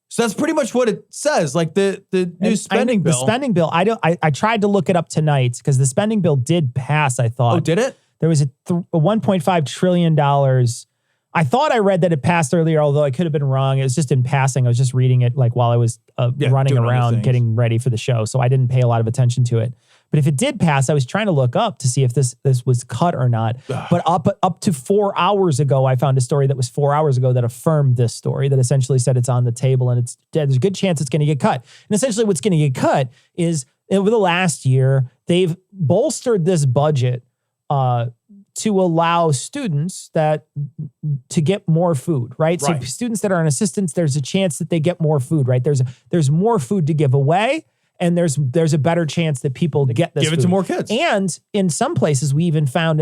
So that's pretty much what it says, like the new spending bill. The spending bill, I tried to look it up tonight because the spending bill did pass, I thought. Oh, did it? There was a $1.5 trillion. I thought I read that it passed earlier, although I could have been wrong. It was just in passing. I was just reading it like while I was running around getting ready for the show. So I didn't pay a lot of attention to it. But if it did pass, I was trying to look up to see if this was cut or not. But up to 4 hours ago, I found a story that was 4 hours ago that affirmed this story, that essentially said it's on the table and there's a good chance it's going to get cut. And essentially what's going to get cut is over the last year, they've bolstered this budget to allow students to get more food, right? So students that are on assistance, there's a chance that they get more food, right? There's more food to give away. And there's a better chance that people get this Give it food. to more kids. And in some places, we even found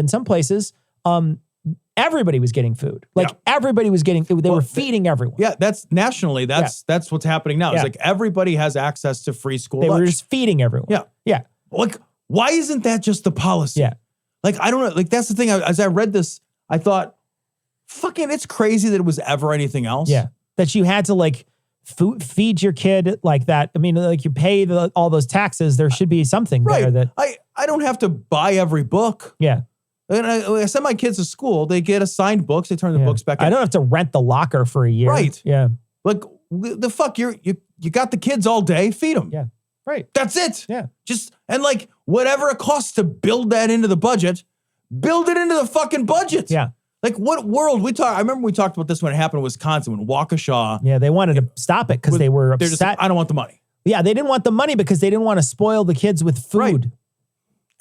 everybody was getting food. Like everybody was getting, they were feeding everyone. Yeah, that's nationally, that's what's happening now. It's like everybody has access to free school lunch. They were just feeding everyone. Yeah. Yeah. Like, why isn't that just the policy? Yeah. Like, I don't know. Like, that's the thing. As I read this, I thought, fucking, it's crazy that it was ever anything else. Yeah. That you had to like, feed your kid like that. I mean, like you pay all those taxes. There should be something there that I don't have to buy every book. Yeah. And I send my kids to school. They get assigned books. They turn the books back in. I don't have to rent the locker for a year. Right. Yeah. Like the fuck, you got the kids all day. Feed them. Yeah. Right. That's it. Yeah. And like whatever it costs to build that into the budget, build it into the fucking budget. Yeah. Like what world I remember we talked about this when it happened in Wisconsin, when Waukesha. Yeah, they wanted to stop it because they were upset. Just, I don't want the money. Yeah, they didn't want the money because they didn't want to spoil the kids with food.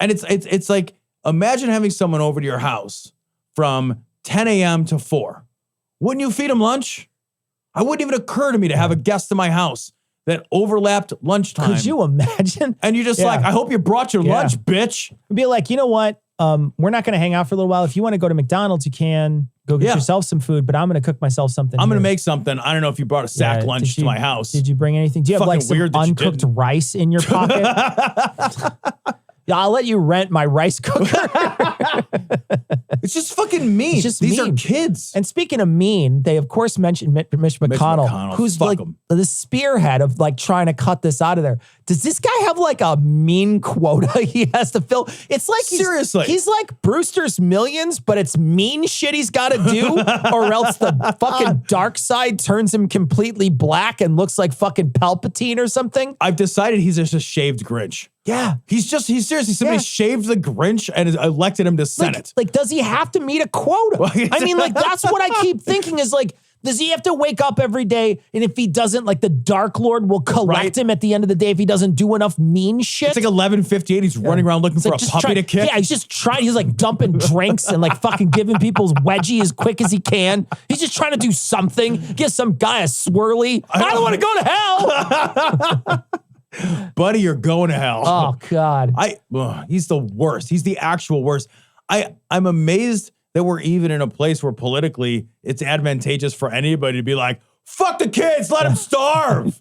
Right. And it's like, imagine having someone over to your house from 10 a.m. to 4. Wouldn't you feed them lunch? It wouldn't even occur to me to have a guest in my house that overlapped lunchtime. Could you imagine? And you just like, I hope you brought your lunch, bitch. It'd be like, you know what? We're not going to hang out for a little while. If you want to go to McDonald's, you can go get yourself some food, but I'm going to cook myself something. I'm going to make something. I don't know if you brought a sack lunch to my house. Did you bring anything? Do you have like some uncooked rice in your pocket? I'll let you rent my rice cooker. It's just fucking mean. It's just These mean. are kids. And speaking of mean, they of course mentioned Mitch McConnell, who's like the spearhead of like trying to cut this out of there. Does this guy have like a mean quota he has to fill? It's like seriously, he's like Brewster's Millions, but it's mean shit he's got to do, or else the fucking dark side turns him completely black and looks like fucking Palpatine or something. I've decided he's just a shaved Grinch. Yeah. He's seriously, somebody shaved the Grinch and elected him to Senate. Like, does he have to meet a quota? I mean, like, that's what I keep thinking is like, Does he have to wake up every day? And if he doesn't, like the Dark Lord will collect him at the end of the day if he doesn't do enough mean shit? It's like 11:58. He's running around looking for a puppy to kick. Yeah, he's just trying. He's like dumping drinks and like fucking giving people wedgie as quick as he can. He's just trying to do something. Give some guy a swirly. I don't want to go to hell. Buddy, you're going to hell. Oh, God. He's the worst. He's the actual worst. I'm amazed that we're even in a place where politically it's advantageous for anybody to be like, fuck the kids, let them starve.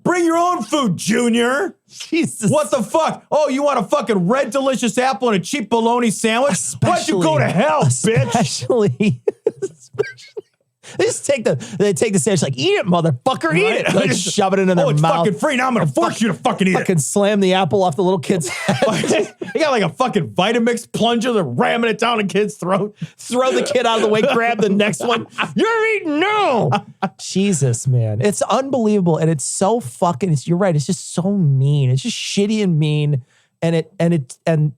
Bring your own food, Junior. Jesus. What the fuck? Oh, you want a fucking red delicious apple and a cheap bologna sandwich? Why'd you go to hell, bitch? Especially. They just take the sandwich like, eat it, motherfucker, eat it. Like shove it into their mouth. It's fucking free. Now I'm going to force you to fucking eat it. Fucking slam the apple off the little kid's head. They got like a fucking Vitamix plunger. They're ramming it down a kid's throat. Throw the kid out of the way, grab the next one. You're eating now. Jesus, man. It's unbelievable. And it's so fucking, you're right. It's just so mean. It's just shitty and mean. And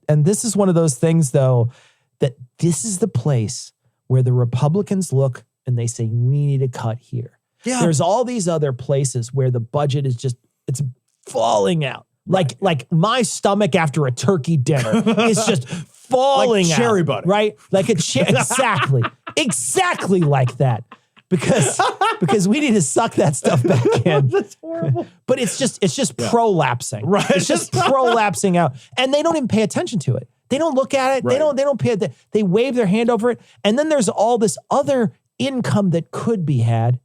this is one of those things, though, that this is the place where the Republicans look and they say, we need to cut here. Yeah. There's all these other places where the budget is just, it's falling out. Like my stomach after a turkey dinner is just falling like cherry out. butter. Right? Like exactly. Exactly like that. Because we need to suck that stuff back in. That's horrible. But it's just prolapsing. Right. It's just prolapsing out. And they don't even pay attention to it. They don't look at it. Right. They don't pay it. They wave their hand over it. And then there's all this other income that could be had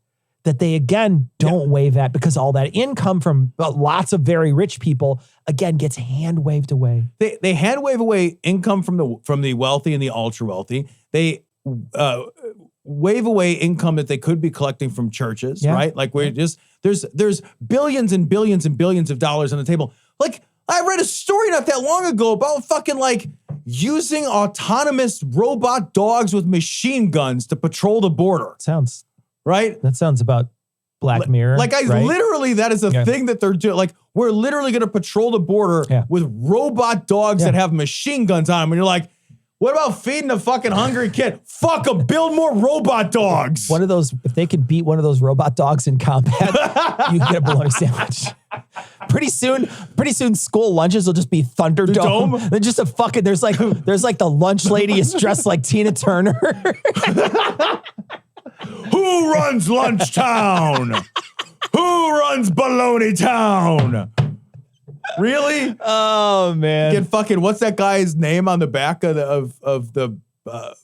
that they, again, don't wave at because all that income from lots of very rich people, again, gets hand waved away. They hand wave away income from the wealthy and the ultra wealthy. They wave away income that they could be collecting from churches, right? Like there's billions and billions and billions of dollars on the table. Like I read a story not that long ago about fucking like using autonomous robot dogs with machine guns to patrol the border. Sounds right. That sounds about Black Mirror. Like literally, that is a thing that they're doing. Like we're literally going to patrol the border with robot dogs that have machine guns on them. And you're like, what about feeding a fucking hungry kid? Fuck them. Build more robot dogs. One of those, if they can beat one of those robot dogs in combat, you can get a bologna sandwich. Pretty soon, school lunches will just be Thunderdome. Then just a fucking there's like the lunch lady is dressed like Tina Turner. Who runs Lunchtown? Who runs Bologna Town? Really? Oh man! Get fucking what's that guy's name on the back of the you know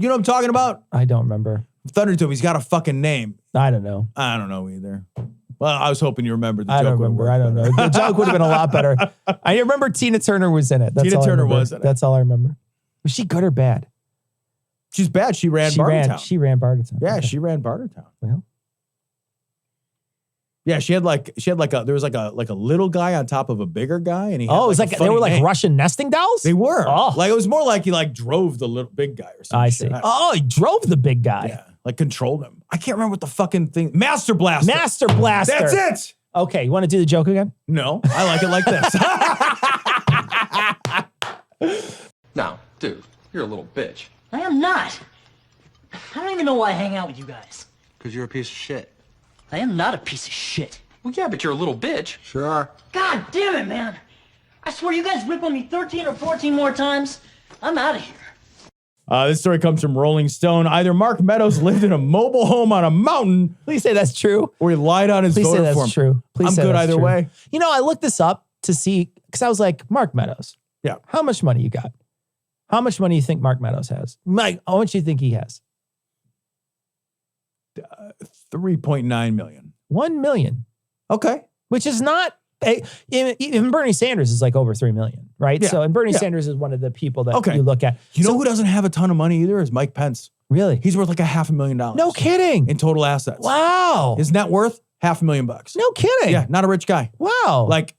what I'm talking about? I don't remember. Thunderdome. He's got a fucking name. I don't know. I don't know either. Well, I was hoping you remembered the joke. I don't remember. I don't know. The joke would have been a lot better. I remember Tina Turner was in it. Tina Turner was in it. That's all I remember. Was she good or bad? She's bad. She ran Bartertown. She ran Bartertown. Yeah, she ran Bartertown. Well. Yeah, there was like a little guy on top of a bigger guy, and he had it was like they were like Russian nesting dolls. They were. Oh. Like it was more like he like drove the little big guy or something. I see. Oh, he drove the big guy. Yeah, like controlled him. I can't remember what the fucking thing. Master Blaster. Master Blaster. That's it. Okay, you want to do the joke again? No, I like it like this. Now, dude, you're a little bitch. I am not. I don't even know why I hang out with you guys. Because you're a piece of shit. I am not a piece of shit. Well, yeah, but you're a little bitch. Sure are. God damn it, man. I swear you guys rip on me 13 or 14 more times, I'm out of here. This story comes from Rolling Stone. Either Mark Meadows lived in a mobile home on a mountain. Please say that's true. Or he lied on his voter form. Please say that's true. I'm good either way. You know, I looked this up to see, because I was like, Mark Meadows. Yeah. How much money you got? How much money you think Mark Meadows has? Mike, how much do you think he has? 3.9 million. 1 million. Okay. Which is not, even Bernie Sanders is like over 3 million, right? Yeah. So, and Bernie Sanders is one of the people that you look at. You know who doesn't have a ton of money either is Mike Pence. Really? He's worth like $500,000. No kidding. In total assets. Wow. His net worth, $500,000. No kidding. Yeah, not a rich guy. Wow. Like,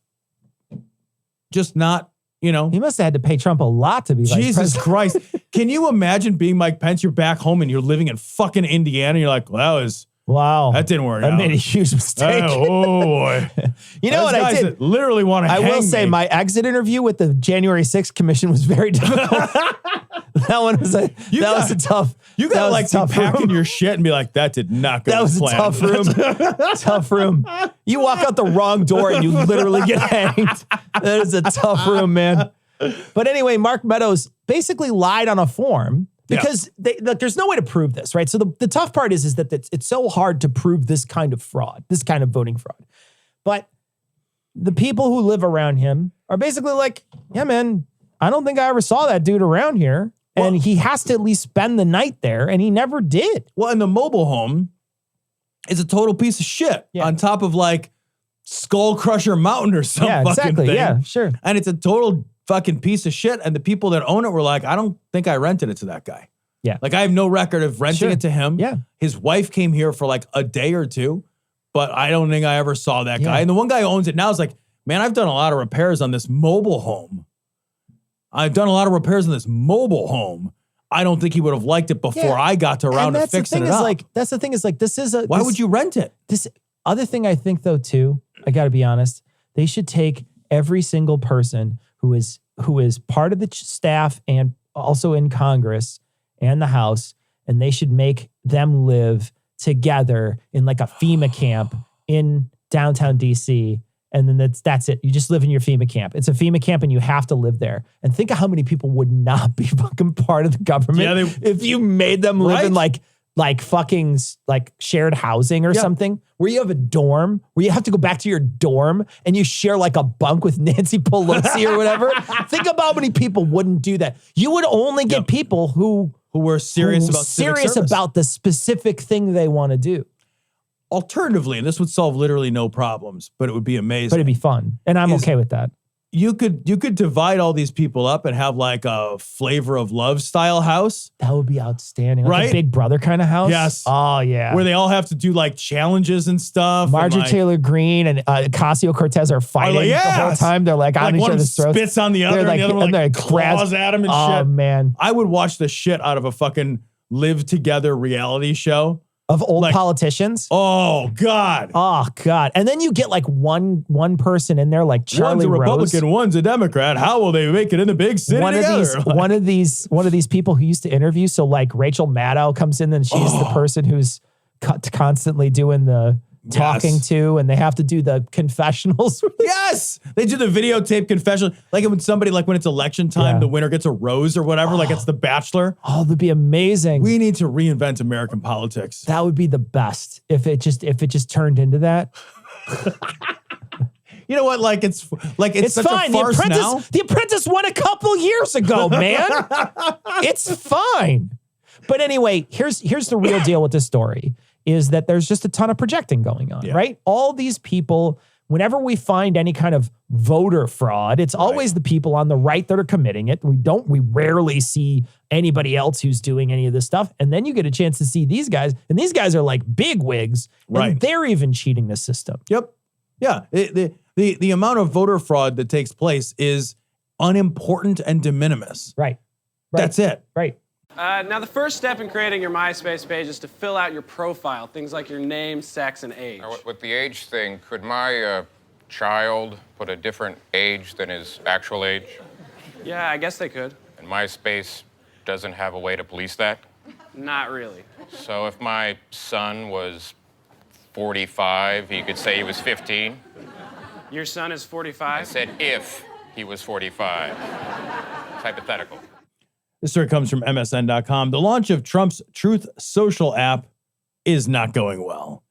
just not, you know. He must have had to pay Trump a lot to be vice Jesus president. Christ. Can you imagine being Mike Pence? You're back home and you're living in fucking Indiana. And you're like, well, wow. That didn't work I out. made a huge mistake. Oh, boy. You know what I Guys did? that literally want to I hang will say me. my exit interview with the January 6th commission was very difficult. That one was a tough. You got to like be packing your shit and be like, that did not go That was to a plan. tough room. Tough room. You walk out the wrong door and you literally get hanged. That is a tough room, man. But anyway, Mark Meadows basically lied on a form because there's no way to prove this, right? So the tough part is that it's so hard to prove this kind of fraud, this kind of voting fraud. But the people who live around him are basically like, yeah, man, I don't think I ever saw that dude around here. And he has to at least spend the night there, and he never did. Well, and the mobile home is a total piece of shit on top of like Skull Crusher Mountain or some fucking thing. Yeah, sure. And it's a total fucking piece of shit. And the people that own it were like, I don't think I rented it to that guy. Yeah. Like I have no record of renting it to him. Yeah. His wife came here for like a day or two, but I don't think I ever saw that guy. And the one guy who owns it now is like, man, I've done a lot of repairs on this mobile home. I don't think he would have liked it before I got to around to fixing it up. That's the thing is like, this is a... Why would you rent it? This other thing I think though too, I got to be honest, they should take every single person who is part of the staff and also in Congress and the House, and they should make them live together in like a FEMA camp in downtown DC. And then that's it. You just live in your FEMA camp. It's a FEMA camp and you have to live there. And think of how many people would not be fucking part of the government if you made them live in like fucking like shared housing or something, where you have a dorm, where you have to go back to your dorm and you share like a bunk with Nancy Pelosi or whatever. Think about how many people wouldn't do that. You would only get people who were serious about the specific thing they want to do. Alternatively, and this would solve literally no problems, but it would be amazing. But it'd be fun. And I'm okay with that. You could divide all these people up and have like a Flavor of Love style house. That would be outstanding. Like right? a Big Brother kind of house. Yes. Oh, yeah. Where they all have to do like challenges and stuff. Marjorie Taylor Greene and Ocasio-Cortez are fighting the whole time. They're like on each other's throats. Spits on the other, and the other one like claws at him and shit. Oh, man. I would watch the shit out of a fucking Live Together reality show. Of old politicians? Oh, God. Oh, God. And then you get like one person in there like Charlie One's a Republican, Rose. one's a Democrat. How will they make it in the big city together? One of these people who used to interview. So like Rachel Maddow comes in and she's the person who's constantly doing the talking to, and they have to do the confessionals. Yes. They do the videotape confession. Like when somebody, like when it's election time, the winner gets a rose or whatever, like it's The Bachelor. Oh, that'd be amazing. We need to reinvent American politics. That would be the best if it just turned into that. You know what? Like it's such fine. a farce now. The Apprentice won a couple years ago, man. It's fine. But anyway, here's the real deal with this story is that there's just a ton of projecting going on, right? All these people, whenever we find any kind of voter fraud, it's always the people on the right that are committing it. We rarely see anybody else who's doing any of this stuff. And then you get a chance to see these guys, and these guys are like big wigs, and they're even cheating the system. Yep. Yeah. The amount of voter fraud that takes place is unimportant and de minimis. Right. That's it. Right. Now, the first step in creating your MySpace page is to fill out your profile, things like your name, sex, and age. Now, with the age thing, could my child put a different age than his actual age? Yeah, I guess they could. And MySpace doesn't have a way to police that? Not really. So if my son was 45, he could say he was 15? Your son is 45? I said if he was 45. It's hypothetical. This story comes from MSN.com. The launch of Trump's Truth Social app is not going well.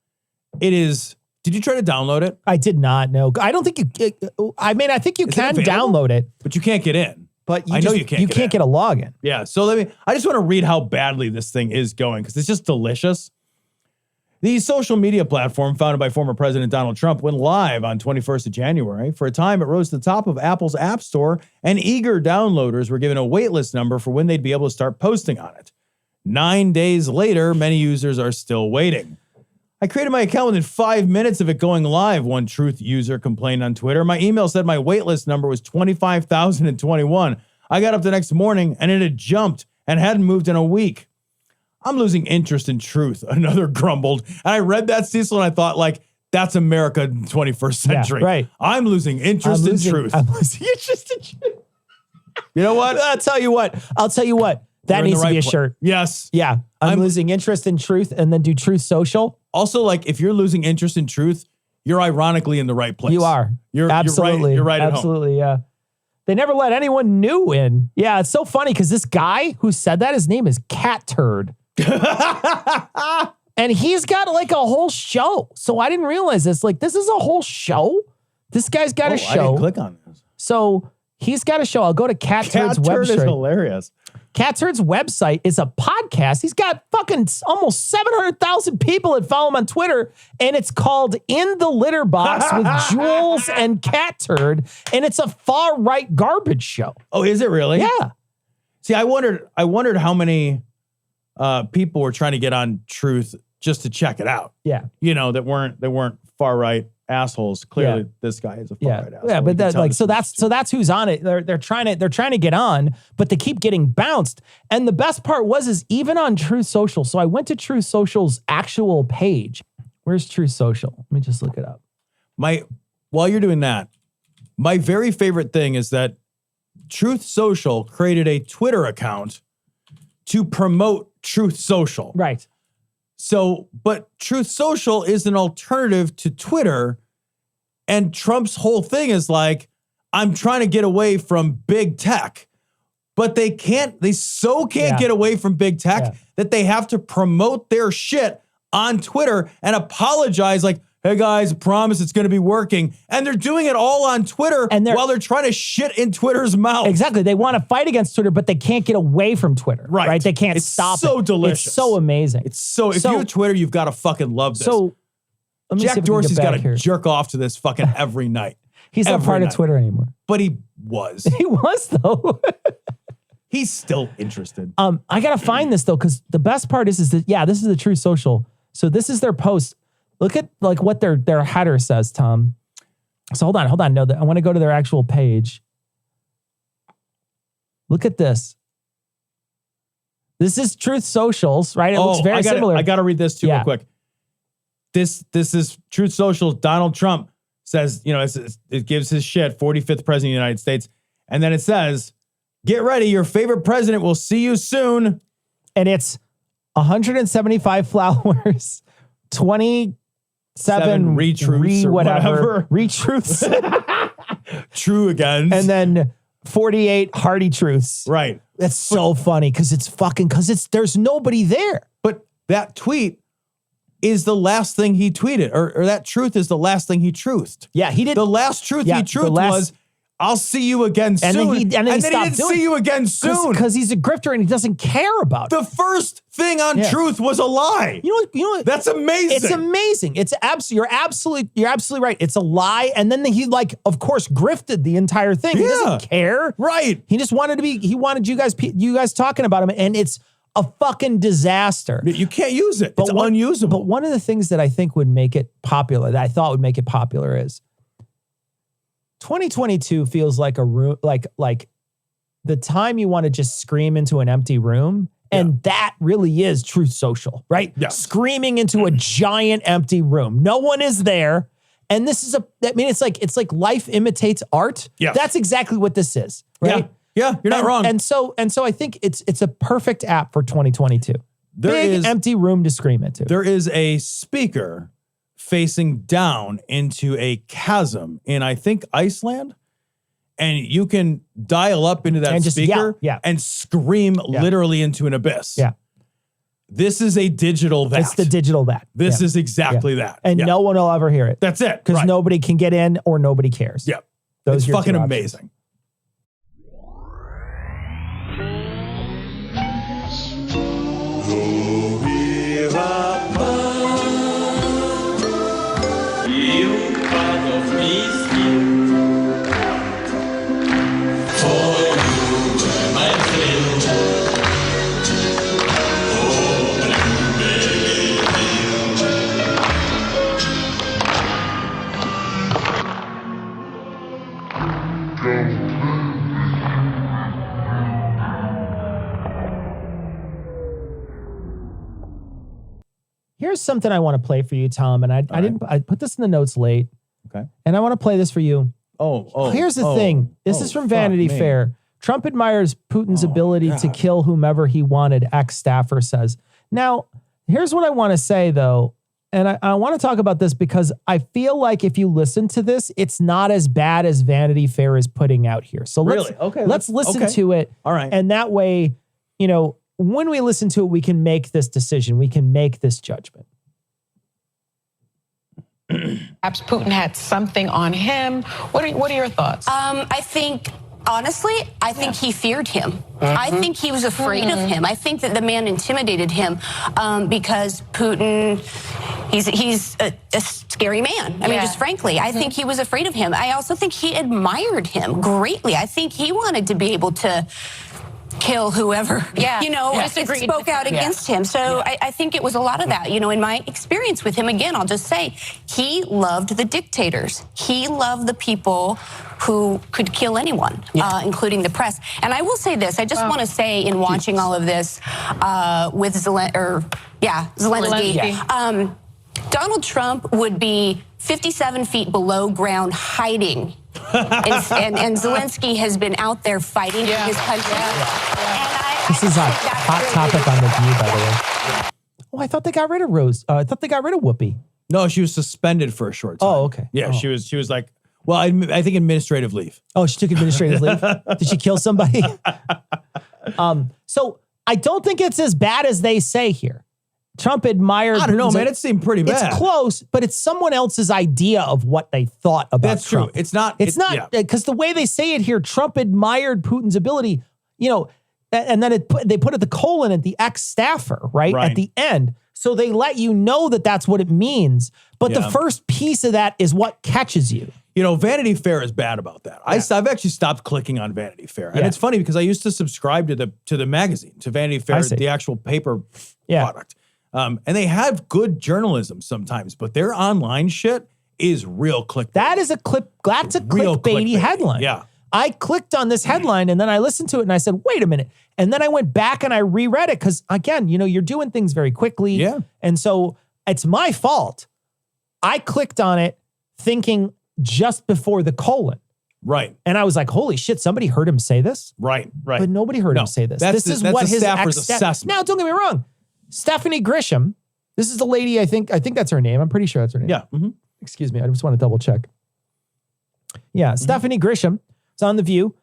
It is. Did you try to download it? I did not. No, I don't think you. I mean, I think you can download it, but you can't get in. But I know you can't. You can't get a login. Yeah. So I just want to read how badly this thing is going because it's just delicious. The social media platform founded by former President Donald Trump went live on 21st of January. For a time, it rose to the top of Apple's App Store, and eager downloaders were given a waitlist number for when they'd be able to start posting on it. 9 days later, many users are still waiting. I created my account within 5 minutes of it going live, one Truth user complained on Twitter. My email said my waitlist number was 25,021. I got up the next morning, and it had jumped and hadn't moved in a week. I'm losing interest in Truth, another grumbled. And I read that, Cecil, and I thought, like, That's America in the 21st century. Yeah, right. I'm losing interest in truth. I'm losing interest in truth. You know what? I'll tell you what. That You're in needs the to be right a shirt. Yes. Yeah. I'm losing interest in truth and then do truth social. Also, like, if you're losing interest in truth, you're ironically in the right place. You are. Absolutely. You're right at home. Absolutely, yeah. They never let anyone new in. Yeah, it's so funny because this guy who said that, his name is Cat Turd. And he's got like a whole show. So I didn't realize this. Like, this is a whole show. This guy's got a show. I didn't click on this. So he's got a show. I'll go to Cat Turd's Cat Turd website. is hilarious. Cat Turd's website is a podcast. He's got fucking almost 700,000 people that follow him on Twitter, and it's called In the Litter Box with Jules and Cat Turd, and it's a far-right garbage show. Oh, is it really? Yeah. See, I wondered how many people were trying to get on Truth just to check it out. Yeah. You know, that weren't far-right assholes. Clearly, this guy is a far-right asshole. Yeah, but that's who's on it. They're trying to get on, but they keep getting bounced. And the best part is even on Truth Social. So I went to Truth Social's actual page. Where's Truth Social? Let me just look it up. While you're doing that, my very favorite thing is that Truth Social created a Twitter account to promote Truth Social. Right. So, but Truth Social is an alternative to Twitter, and Trump's whole thing is like, I'm trying to get away from big tech, but they can't get away from big tech that they have to promote their shit on Twitter and apologize like, hey guys, promise it's going to be working. And they're doing it all on Twitter while they're trying to shit in Twitter's mouth. Exactly. They want to fight against Twitter, but they can't get away from Twitter. Right? They can't stop it. It's so delicious. It's so amazing. If you have Twitter, you've got to fucking love this. So let me see Jack if we can Dorsey's get got back to here. jerk off to this fucking every night. He's not part of Twitter anymore. But he was. He was, though. He's still interested. I got to find this, though, because the best part is that, this is the Truth Social. So this is their post. Look at like what their header says, Tom. So hold on. No, I want to go to their actual page. Look at this. This is Truth Socials, right? It looks very similar. I got to read this too real quick. This is Truth Socials. Donald Trump says, it gives his shit, 45th president of the United States. And then it says, get ready. Your favorite president will see you soon. And it's 175 flowers, 27 retruths or whatever. Retruths. True again. And then 48 hearty truths. Right. That's so funny because there's nobody there. But that tweet is the last thing he tweeted, or that truth is the last thing he truthed. Yeah, he did. The last truth he truthed was, I'll see you again soon. And then he didn't see you again soon. Because he's a grifter and he doesn't care about it. The first thing on truth was a lie. You know what? That's amazing. It's amazing. You're absolutely right. It's a lie. And then he of course grifted the entire thing. He doesn't care. Right. He just wanted you guys talking about him, and it's a fucking disaster. You can't use it. It's unusable. But one of the things that I think would make it popular, that I thought would make it popular, is 2022 feels like a room, like the time you want to just scream into an empty room. And that really is Truth Social, right? Yeah. Screaming into a giant empty room. No one is there. And this is it's like life imitates art. Yeah. That's exactly what this is, right? Yeah, you're not wrong. And so I think it's a perfect app for 2022. There is empty room to scream into. There is a speaker facing down into a chasm in, I think, Iceland. And you can dial up into that and just speaker yell, and scream literally into an abyss. Yeah. This is a digital that. It's the digital that. This is exactly that. And no one will ever hear it. That's it. Because nobody can get in or nobody cares. Yeah. Those it's are your fucking two amazing. here's something I want to play for you, Tom. And I put this in the notes late. Okay. And I want to play this for you. Here's the thing. This is from Vanity Fair. Trump admires Putin's ability to kill whomever he wanted, ex-staffer says. Now, here's what I want to say, though. And I want to talk about this because I feel like if you listen to this, it's not as bad as Vanity Fair is putting out here. So let's listen to it. All right. And that way, you know, when we listen to it, we can make this decision. We can make this judgment. Perhaps Putin had something on him. What are your thoughts? I think, honestly, I think he feared him. I think he was afraid of him. I think that the man intimidated him because Putin, he's a scary man. I mean, just frankly, I think he was afraid of him. I also think he admired him greatly. I think he wanted to be able to kill whoever, spoke out against him. So I think it was a lot of that. You know, in my experience with him, again, I'll just say, he loved the dictators. He loved the people who could kill anyone, including the press. And I will say this, I just want to say in watching all of this with Zelensky, Donald Trump would be 57 feet below ground hiding. and Zelensky has been out there fighting for his country. This is a hot topic on The View, by the way. Oh, I thought they got rid of Rose. I thought they got rid of Whoopi. No, she was suspended for a short time. Oh, okay. Yeah, she was like, well, I think administrative leave. Oh, she took administrative leave? Did she kill somebody? So I don't think it's as bad as they say here. Trump admired. I don't know, man. It seemed pretty bad. It's close, but it's someone else's idea of what they thought about That's Trump. true. It's not because the way they say it here, Trump admired Putin's ability, you know, and then they put the colon at the ex-staffer, right? At the end. So they let you know that that's what it means. But the first piece of that is what catches you. You know, Vanity Fair is bad about that. I've actually stopped clicking on Vanity Fair. And it's funny because I used to subscribe to the magazine, to Vanity Fair, the actual paper product. And they have good journalism sometimes, but their online shit is real clickbait. That's a clickbaity headline. Yeah. I clicked on this headline and then I listened to it and I said, wait a minute. And then I went back and I reread it because, again, you know, you're doing things very quickly. Yeah. And so it's my fault. I clicked on it thinking just before the colon. Right. And I was like, holy shit, somebody heard him say this? Right. But nobody heard him say this. This is what his staffer's assessment. Now, don't get me wrong. Stephanie Grisham, this is the lady, I think that's her name. I'm pretty sure that's her name. Yeah. Mm-hmm. Excuse me. I just want to double check. Yeah. Stephanie Grisham is on The View.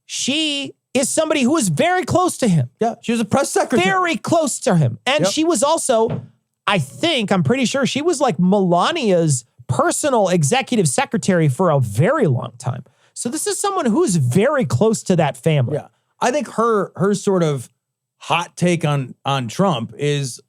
She is somebody who is very close to him. Yeah. She was a press secretary. Very close to him. And she was also, I'm pretty sure she was like Melania's personal executive secretary for a very long time. So this is someone who's very close to that family. Yeah. I think her sort of hot take on Trump is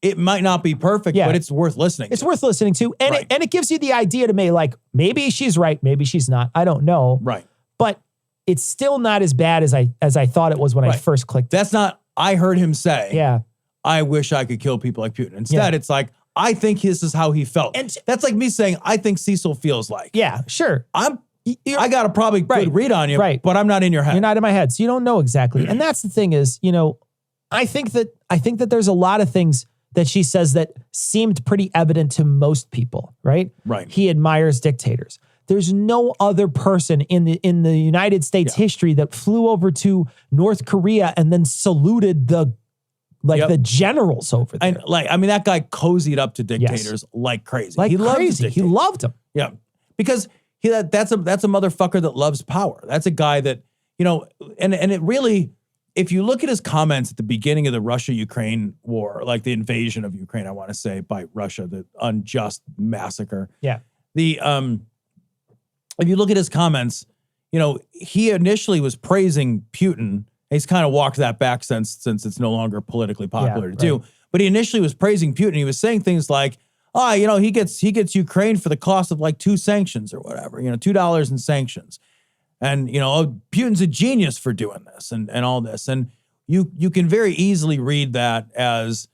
it might not be perfect, but it's worth listening. It's worth listening to. And it gives you the idea to me, like, maybe she's right, maybe she's not. I don't know. Right. But it's still not as bad as I thought it was when I first clicked. That's not, I heard him say, yeah, I wish I could kill people like Putin. Instead, it's like, I think this is how he felt. And that's like me saying, I think Cecil feels like. Yeah, sure. I got a probably good read on you, but I'm not in your head. You're not in my head, so you don't know exactly. And that's the thing is, you know, I think that there's a lot of things that she says that seemed pretty evident to most people, right? Right. He admires dictators. There's no other person in the United States history that flew over to North Korea and then saluted the generals over there. And that guy cozied up to dictators like crazy. He loved them. Yeah. Because that's a motherfucker that loves power. That's a guy that, you know, and it really, if you look at his comments at the beginning of the Russia-Ukraine war, like the invasion of Ukraine, I want to say, by Russia, the unjust massacre. Yeah. If you look at his comments, you know, he initially was praising Putin. He's kind of walked that back since it's no longer politically popular to do. But he initially was praising Putin. He was saying things like, you know, he gets Ukraine for the cost of like 2 sanctions or whatever, you know, $2 in sanctions. And, you know, Putin's a genius for doing this and all this. And you can very easily read that as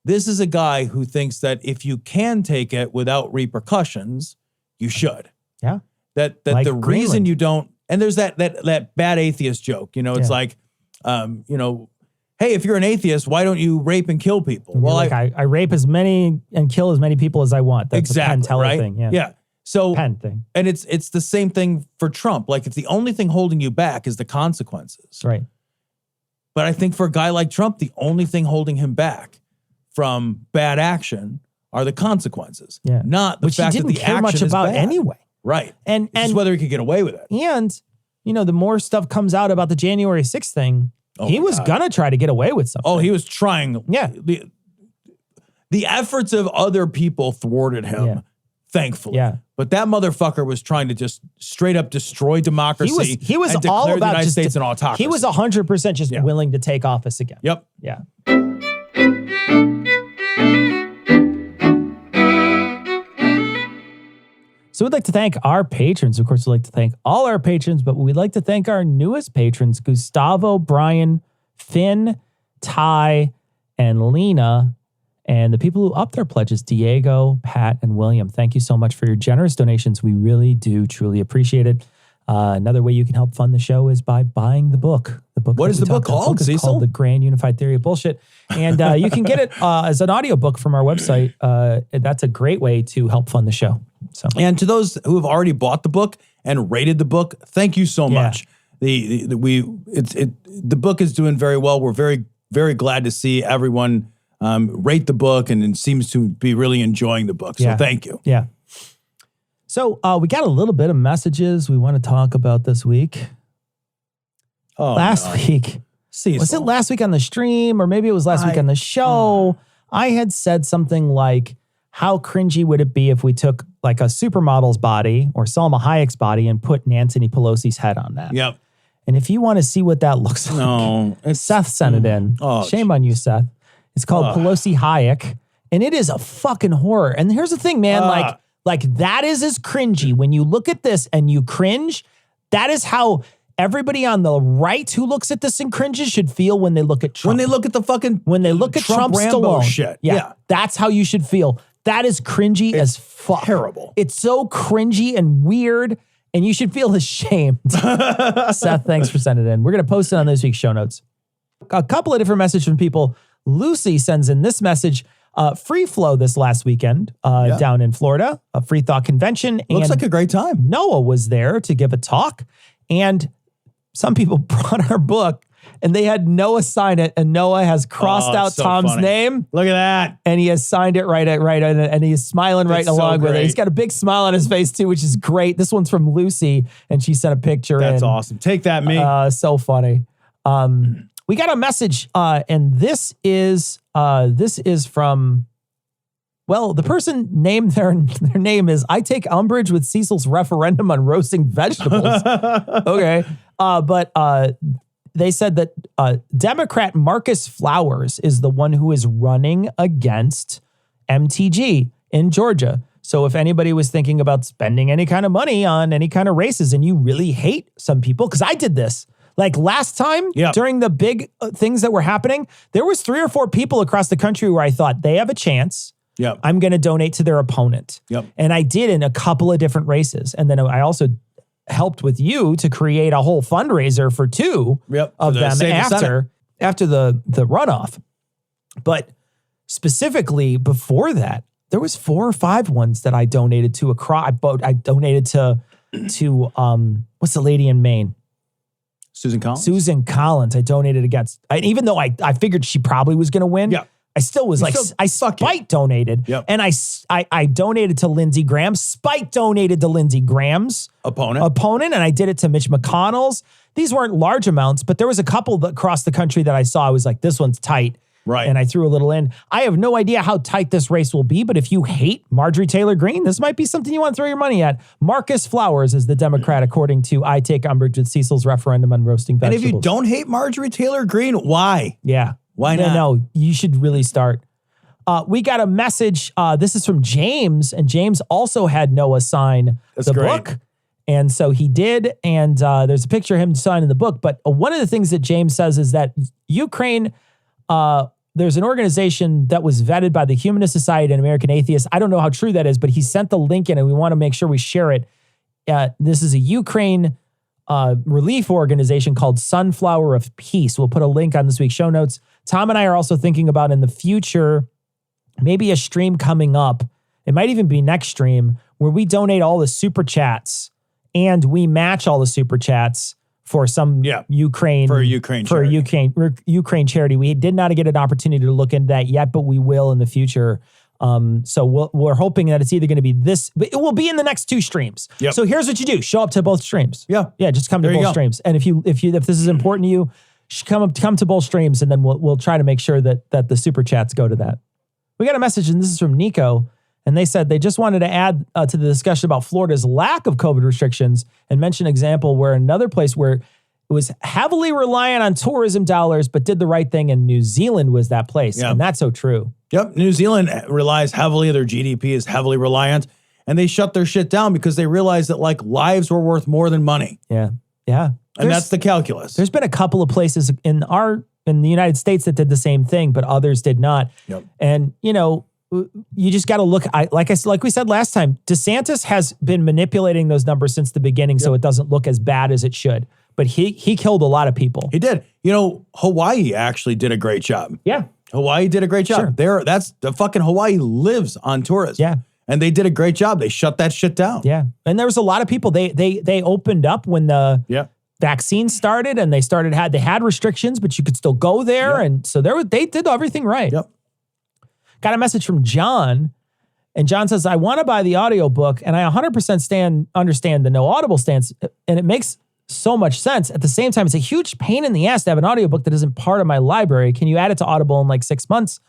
this is a guy who thinks that if you can take it without repercussions, you should. Yeah. That like the Greenland. reason you don't, and there's that bad atheist joke, you know, it's like, you know, hey, if you're an atheist, why don't you rape and kill people? Well, like I rape as many and kill as many people as I want. That's exactly, a Penn Teller right? thing. Yeah. Yeah. So Penn thing. And it's the same thing for Trump. Like, it's the only thing holding you back is the consequences. Right. But I think for a guy like Trump, the only thing holding him back from bad action are the consequences. Yeah. Not the Which fact he that didn't the care action much is about bad. anyway. Right. And It's just whether he could get away with it. And, you know, the more stuff comes out about the January 6th thing, he was going to try to get away with something. Oh, he was trying. Yeah. The efforts of other people thwarted him, thankfully. Yeah. But that motherfucker was trying to just straight up destroy democracy. He was and all declare the about United just States an autocracy. He was 100% just willing to take office again. Yep. Yeah. So we'd like to thank our patrons. Of course, we'd like to thank all our patrons, but we'd like to thank our newest patrons, Gustavo, Brian, Finn, Ty, and Lena, and the people who upped their pledges, Diego, Pat, and William. Thank you so much for your generous donations. We really do truly appreciate it. Another way you can help fund the show is by buying the book. What is the book called, The book is Cecil? called The Grand Unified Theory of Bullshit. And you can get it as an audiobook from our website. That's a great way to help fund the show. So, and to those who have already bought the book and rated the book, thank you so much. The book is doing very well. We're very, very glad to see everyone rate the book and it seems to be really enjoying the book. So thank you. Yeah. So we got a little bit of messages we want to talk about this week. Last week. Cecil. Was it last week on the stream or maybe it was last week on the show? I had said something like, how cringy would it be if we took like a supermodel's body or Salma Hayek's body and put Nancy Pelosi's head on that? Yep. And if you want to see what that looks like, Seth sent it in. Shame on you, Seth. It's called Pelosi Hayek, and it is a fucking horror. And here's the thing, man, like that is as cringy. When you look at this and you cringe, that is how everybody on the right who looks at this and cringes should feel when they look at Trump. When they look at the fucking when they look at Trump Rambo Stallone shit. Yeah, that's how you should feel. That is cringy as fuck. Terrible. It's so cringy and weird, and you should feel ashamed. Seth, thanks for sending it in. We're going to post it on this week's show notes. A couple of different messages from people. Lucy sends in this message. Free Flow this last weekend down in Florida, a Free Thought Convention. Looks like a great time. Noah was there to give a talk, and some people brought our book, and they had Noah sign it, and Noah has crossed out so Tom's funny. name. Look at that. And he has signed it right, and he's smiling right That's so along with it. great. He's got a big smile on his face too, which is great. This one's from Lucy, and she sent a picture in. That's awesome. Take that, me. So funny. We got a message, and this is from, well, the person named their name is, I take umbrage with Cecil's referendum on roasting vegetables. Okay. But they said that Democrat Marcus Flowers is the one who is running against MTG in Georgia. So if anybody was thinking about spending any kind of money on any kind of races and you really hate some people, because I did this. Like last time during the big things that were happening, there was 3 or 4 people across the country where I thought they have a chance. Yep. I'm going to donate to their opponent. Yep. And I did in a couple of different races. And then I also helped with you to create a whole fundraiser for 2 of them after the runoff. But specifically before that, there was 4 or 5 ones that I donated to I donated to what's the lady in Maine? Susan Collins. Susan Collins. I donated against, even though I figured she probably was going to win. Yeah. I still was I spite donated. Yep. And I donated to Lindsey Graham. Spite donated to Lindsey Graham's opponent. And I did it to Mitch McConnell's. These weren't large amounts, but there was a couple across the country that I saw. I was like, this one's tight. Right. And I threw a little in. I have no idea how tight this race will be, but if you hate Marjorie Taylor Greene, this might be something you want to throw your money at. Marcus Flowers is the Democrat, according to I Take Umbrage with Cecil's referendum on roasting vegetables. And if you don't hate Marjorie Taylor Greene, why? Yeah. Why not? No, you should really start. We got a message. This is from James, and James also had Noah sign the book. And so he did, and there's a picture of him signing the book. But one of the things that James says is that Ukraine, there's an organization that was vetted by the Humanist Society and American Atheists. I don't know how true that is, but he sent the link in, and we want to make sure we share it. This is a Ukraine relief organization called Sunflower of Peace. We'll put a link on this week's show notes. Tom and I are also thinking about in the future, maybe a stream coming up. It might even be next stream where we donate all the super chats and we match all the super chats for some Ukraine charity. We did not get an opportunity to look into that yet, but we will in the future. So we're hoping that it's either going to be this, but it will be in the next 2 streams. Yep. So here's what you do: show up to both streams. Yeah, just come to both streams. And if this is important to you, come to both streams, and then we'll try to make sure that the super chats go to that. We got a message, and this is from Nico. And they said they just wanted to add to the discussion about Florida's lack of COVID restrictions and mention an example where another place where it was heavily reliant on tourism dollars, but did the right thing. And New Zealand was that place. Yep. And that's so true. Yep. New Zealand relies heavily. Their GDP is heavily reliant. And they shut their shit down because they realized that like lives were worth more than money. Yeah. Yeah. And that's the calculus. There's been a couple of places in the United States that did the same thing, but others did not. Yep. And, you just got to look. Like we said last time, DeSantis has been manipulating those numbers since the beginning, so it doesn't look as bad as it should. But he killed a lot of people. He did. Hawaii actually did a great job. Yeah, Hawaii did a great job. Sure. That's the fucking Hawaii lives on tourism. Yeah, and they did a great job. They shut that shit down. Yeah, and there was a lot of people. They opened up when the vaccine started, and they had restrictions, but you could still go there, and so they did everything right. Yep. Got a message from John, and John says, I want to buy the audiobook, and I 100% understand the no audible stance, and it makes so much sense. At the same time, it's a huge pain in the ass to have an audiobook that isn't part of my library. Can you add it to Audible in like 6 months?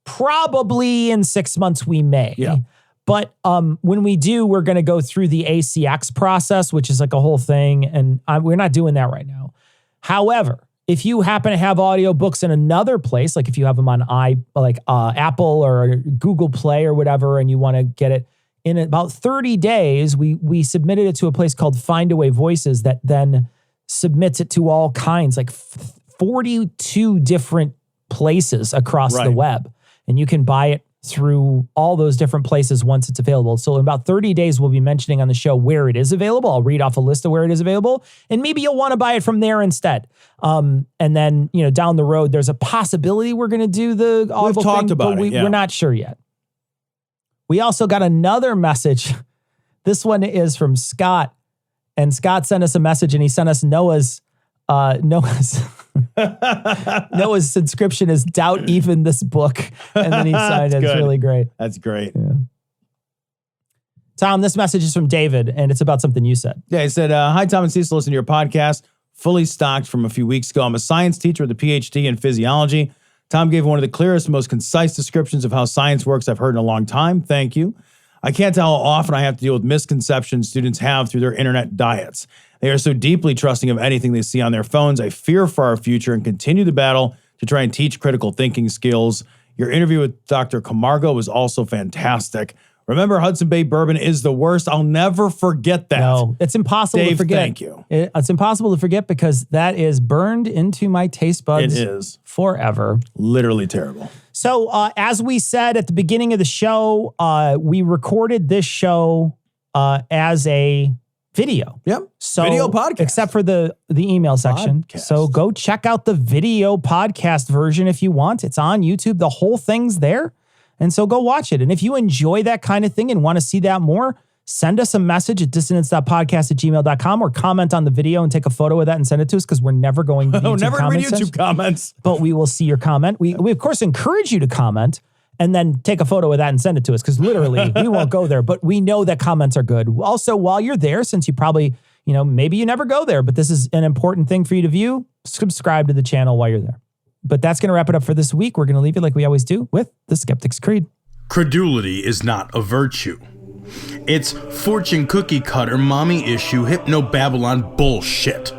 Probably in 6 months we may. Yeah. But when we do, we're going to go through the ACX process, which is like a whole thing, and we're not doing that right now. However, if you happen to have audiobooks in another place, like if you have them on Apple or Google Play or whatever, and you want to get it in about 30 days, we submitted it to a place called Findaway Voices that then submits it to all kinds, like 42 different places across the web. And you can buy it through all those different places once it's available. So in about 30 days, we'll be mentioning on the show where it is available. I'll read off a list of where it is available, and maybe you'll want to buy it from there instead. And then, down the road, there's a possibility we're going to do the Audible We've talked about it. We're not sure yet. We also got another message. This one is from Scott, and Scott sent us a message, and he sent us Noah's subscription is doubt even this book. And then he signed it. It's really great. That's great. Yeah. Tom, this message is from David, and it's about something you said. Yeah, he said, hi, Tom and Cecil, listen to your podcast. Fully stocked from a few weeks ago. I'm a science teacher with a PhD in physiology. Tom gave one of the clearest and most concise descriptions of how science works I've heard in a long time. Thank you. I can't tell how often I have to deal with misconceptions students have through their internet diets. They are so deeply trusting of anything they see on their phones. I fear for our future and continue the battle to try and teach critical thinking skills. Your interview with Dr. Camargo was also fantastic. Remember, Hudson Bay bourbon is the worst. I'll never forget that. No, it's impossible to forget. Thank you. It's impossible to forget because that is burned into my taste buds. It is. Forever. Literally terrible. So as we said at the beginning of the show, we recorded this show as a video. Yep. So video podcast. Except for the email section. Podcast. So go check out the video podcast version if you want. It's on YouTube. The whole thing's there. And so go watch it. And if you enjoy that kind of thing and want to see that more, send us a message at dissonance.podcast@gmail.com or comment on the video and take a photo of that and send it to us because we're never going to read YouTube comments. But we will see your comment. We of course encourage you to comment and then take a photo of that and send it to us because literally we won't go there. But we know that comments are good. Also, while you're there, since you probably, maybe you never go there, but this is an important thing for you to view, subscribe to the channel while you're there. But that's going to wrap it up for this week. We're going to leave it like we always do with the Skeptic's Creed. Credulity is not a virtue. It's fortune cookie cutter, mommy issue, hypno-Babylon bullshit.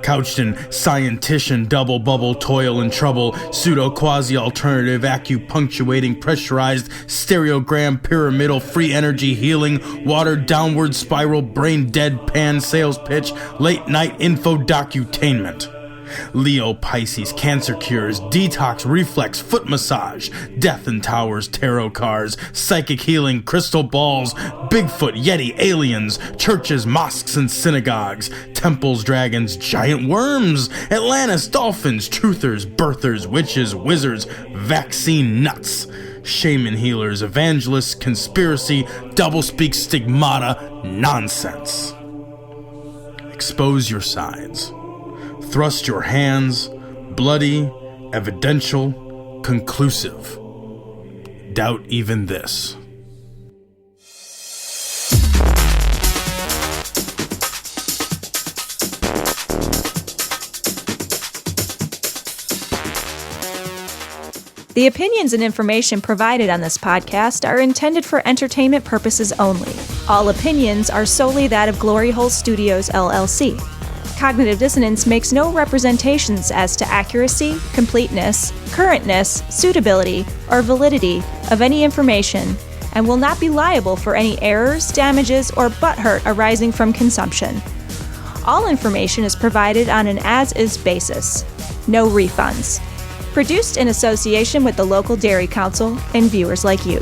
Couched in scientician, double bubble, toil and trouble, pseudo quasi-alternative, acupunctuating, pressurized, stereogram, pyramidal, free energy healing, water downward spiral, brain deadpan sales pitch, late night info docutainment. Leo, Pisces, cancer cures, detox, reflex, foot massage, death in towers, tarot cards, psychic healing, crystal balls, Bigfoot, Yeti, aliens, churches, mosques, and synagogues, temples, dragons, giant worms, Atlantis, dolphins, truthers, birthers, witches, wizards, vaccine nuts, shaman healers, evangelists, conspiracy, doublespeak, stigmata, nonsense. Expose your sides. Thrust your hands, bloody, evidential, conclusive. Doubt even this. The opinions and information provided on this podcast are intended for entertainment purposes only. All opinions are solely that of Glory Hole Studios, LLC. Cognitive Dissonance makes no representations as to accuracy, completeness, currentness, suitability, or validity of any information, and will not be liable for any errors, damages, or butthurt arising from consumption. All information is provided on an as-is basis. No refunds. Produced in association with the local Dairy Council and viewers like you.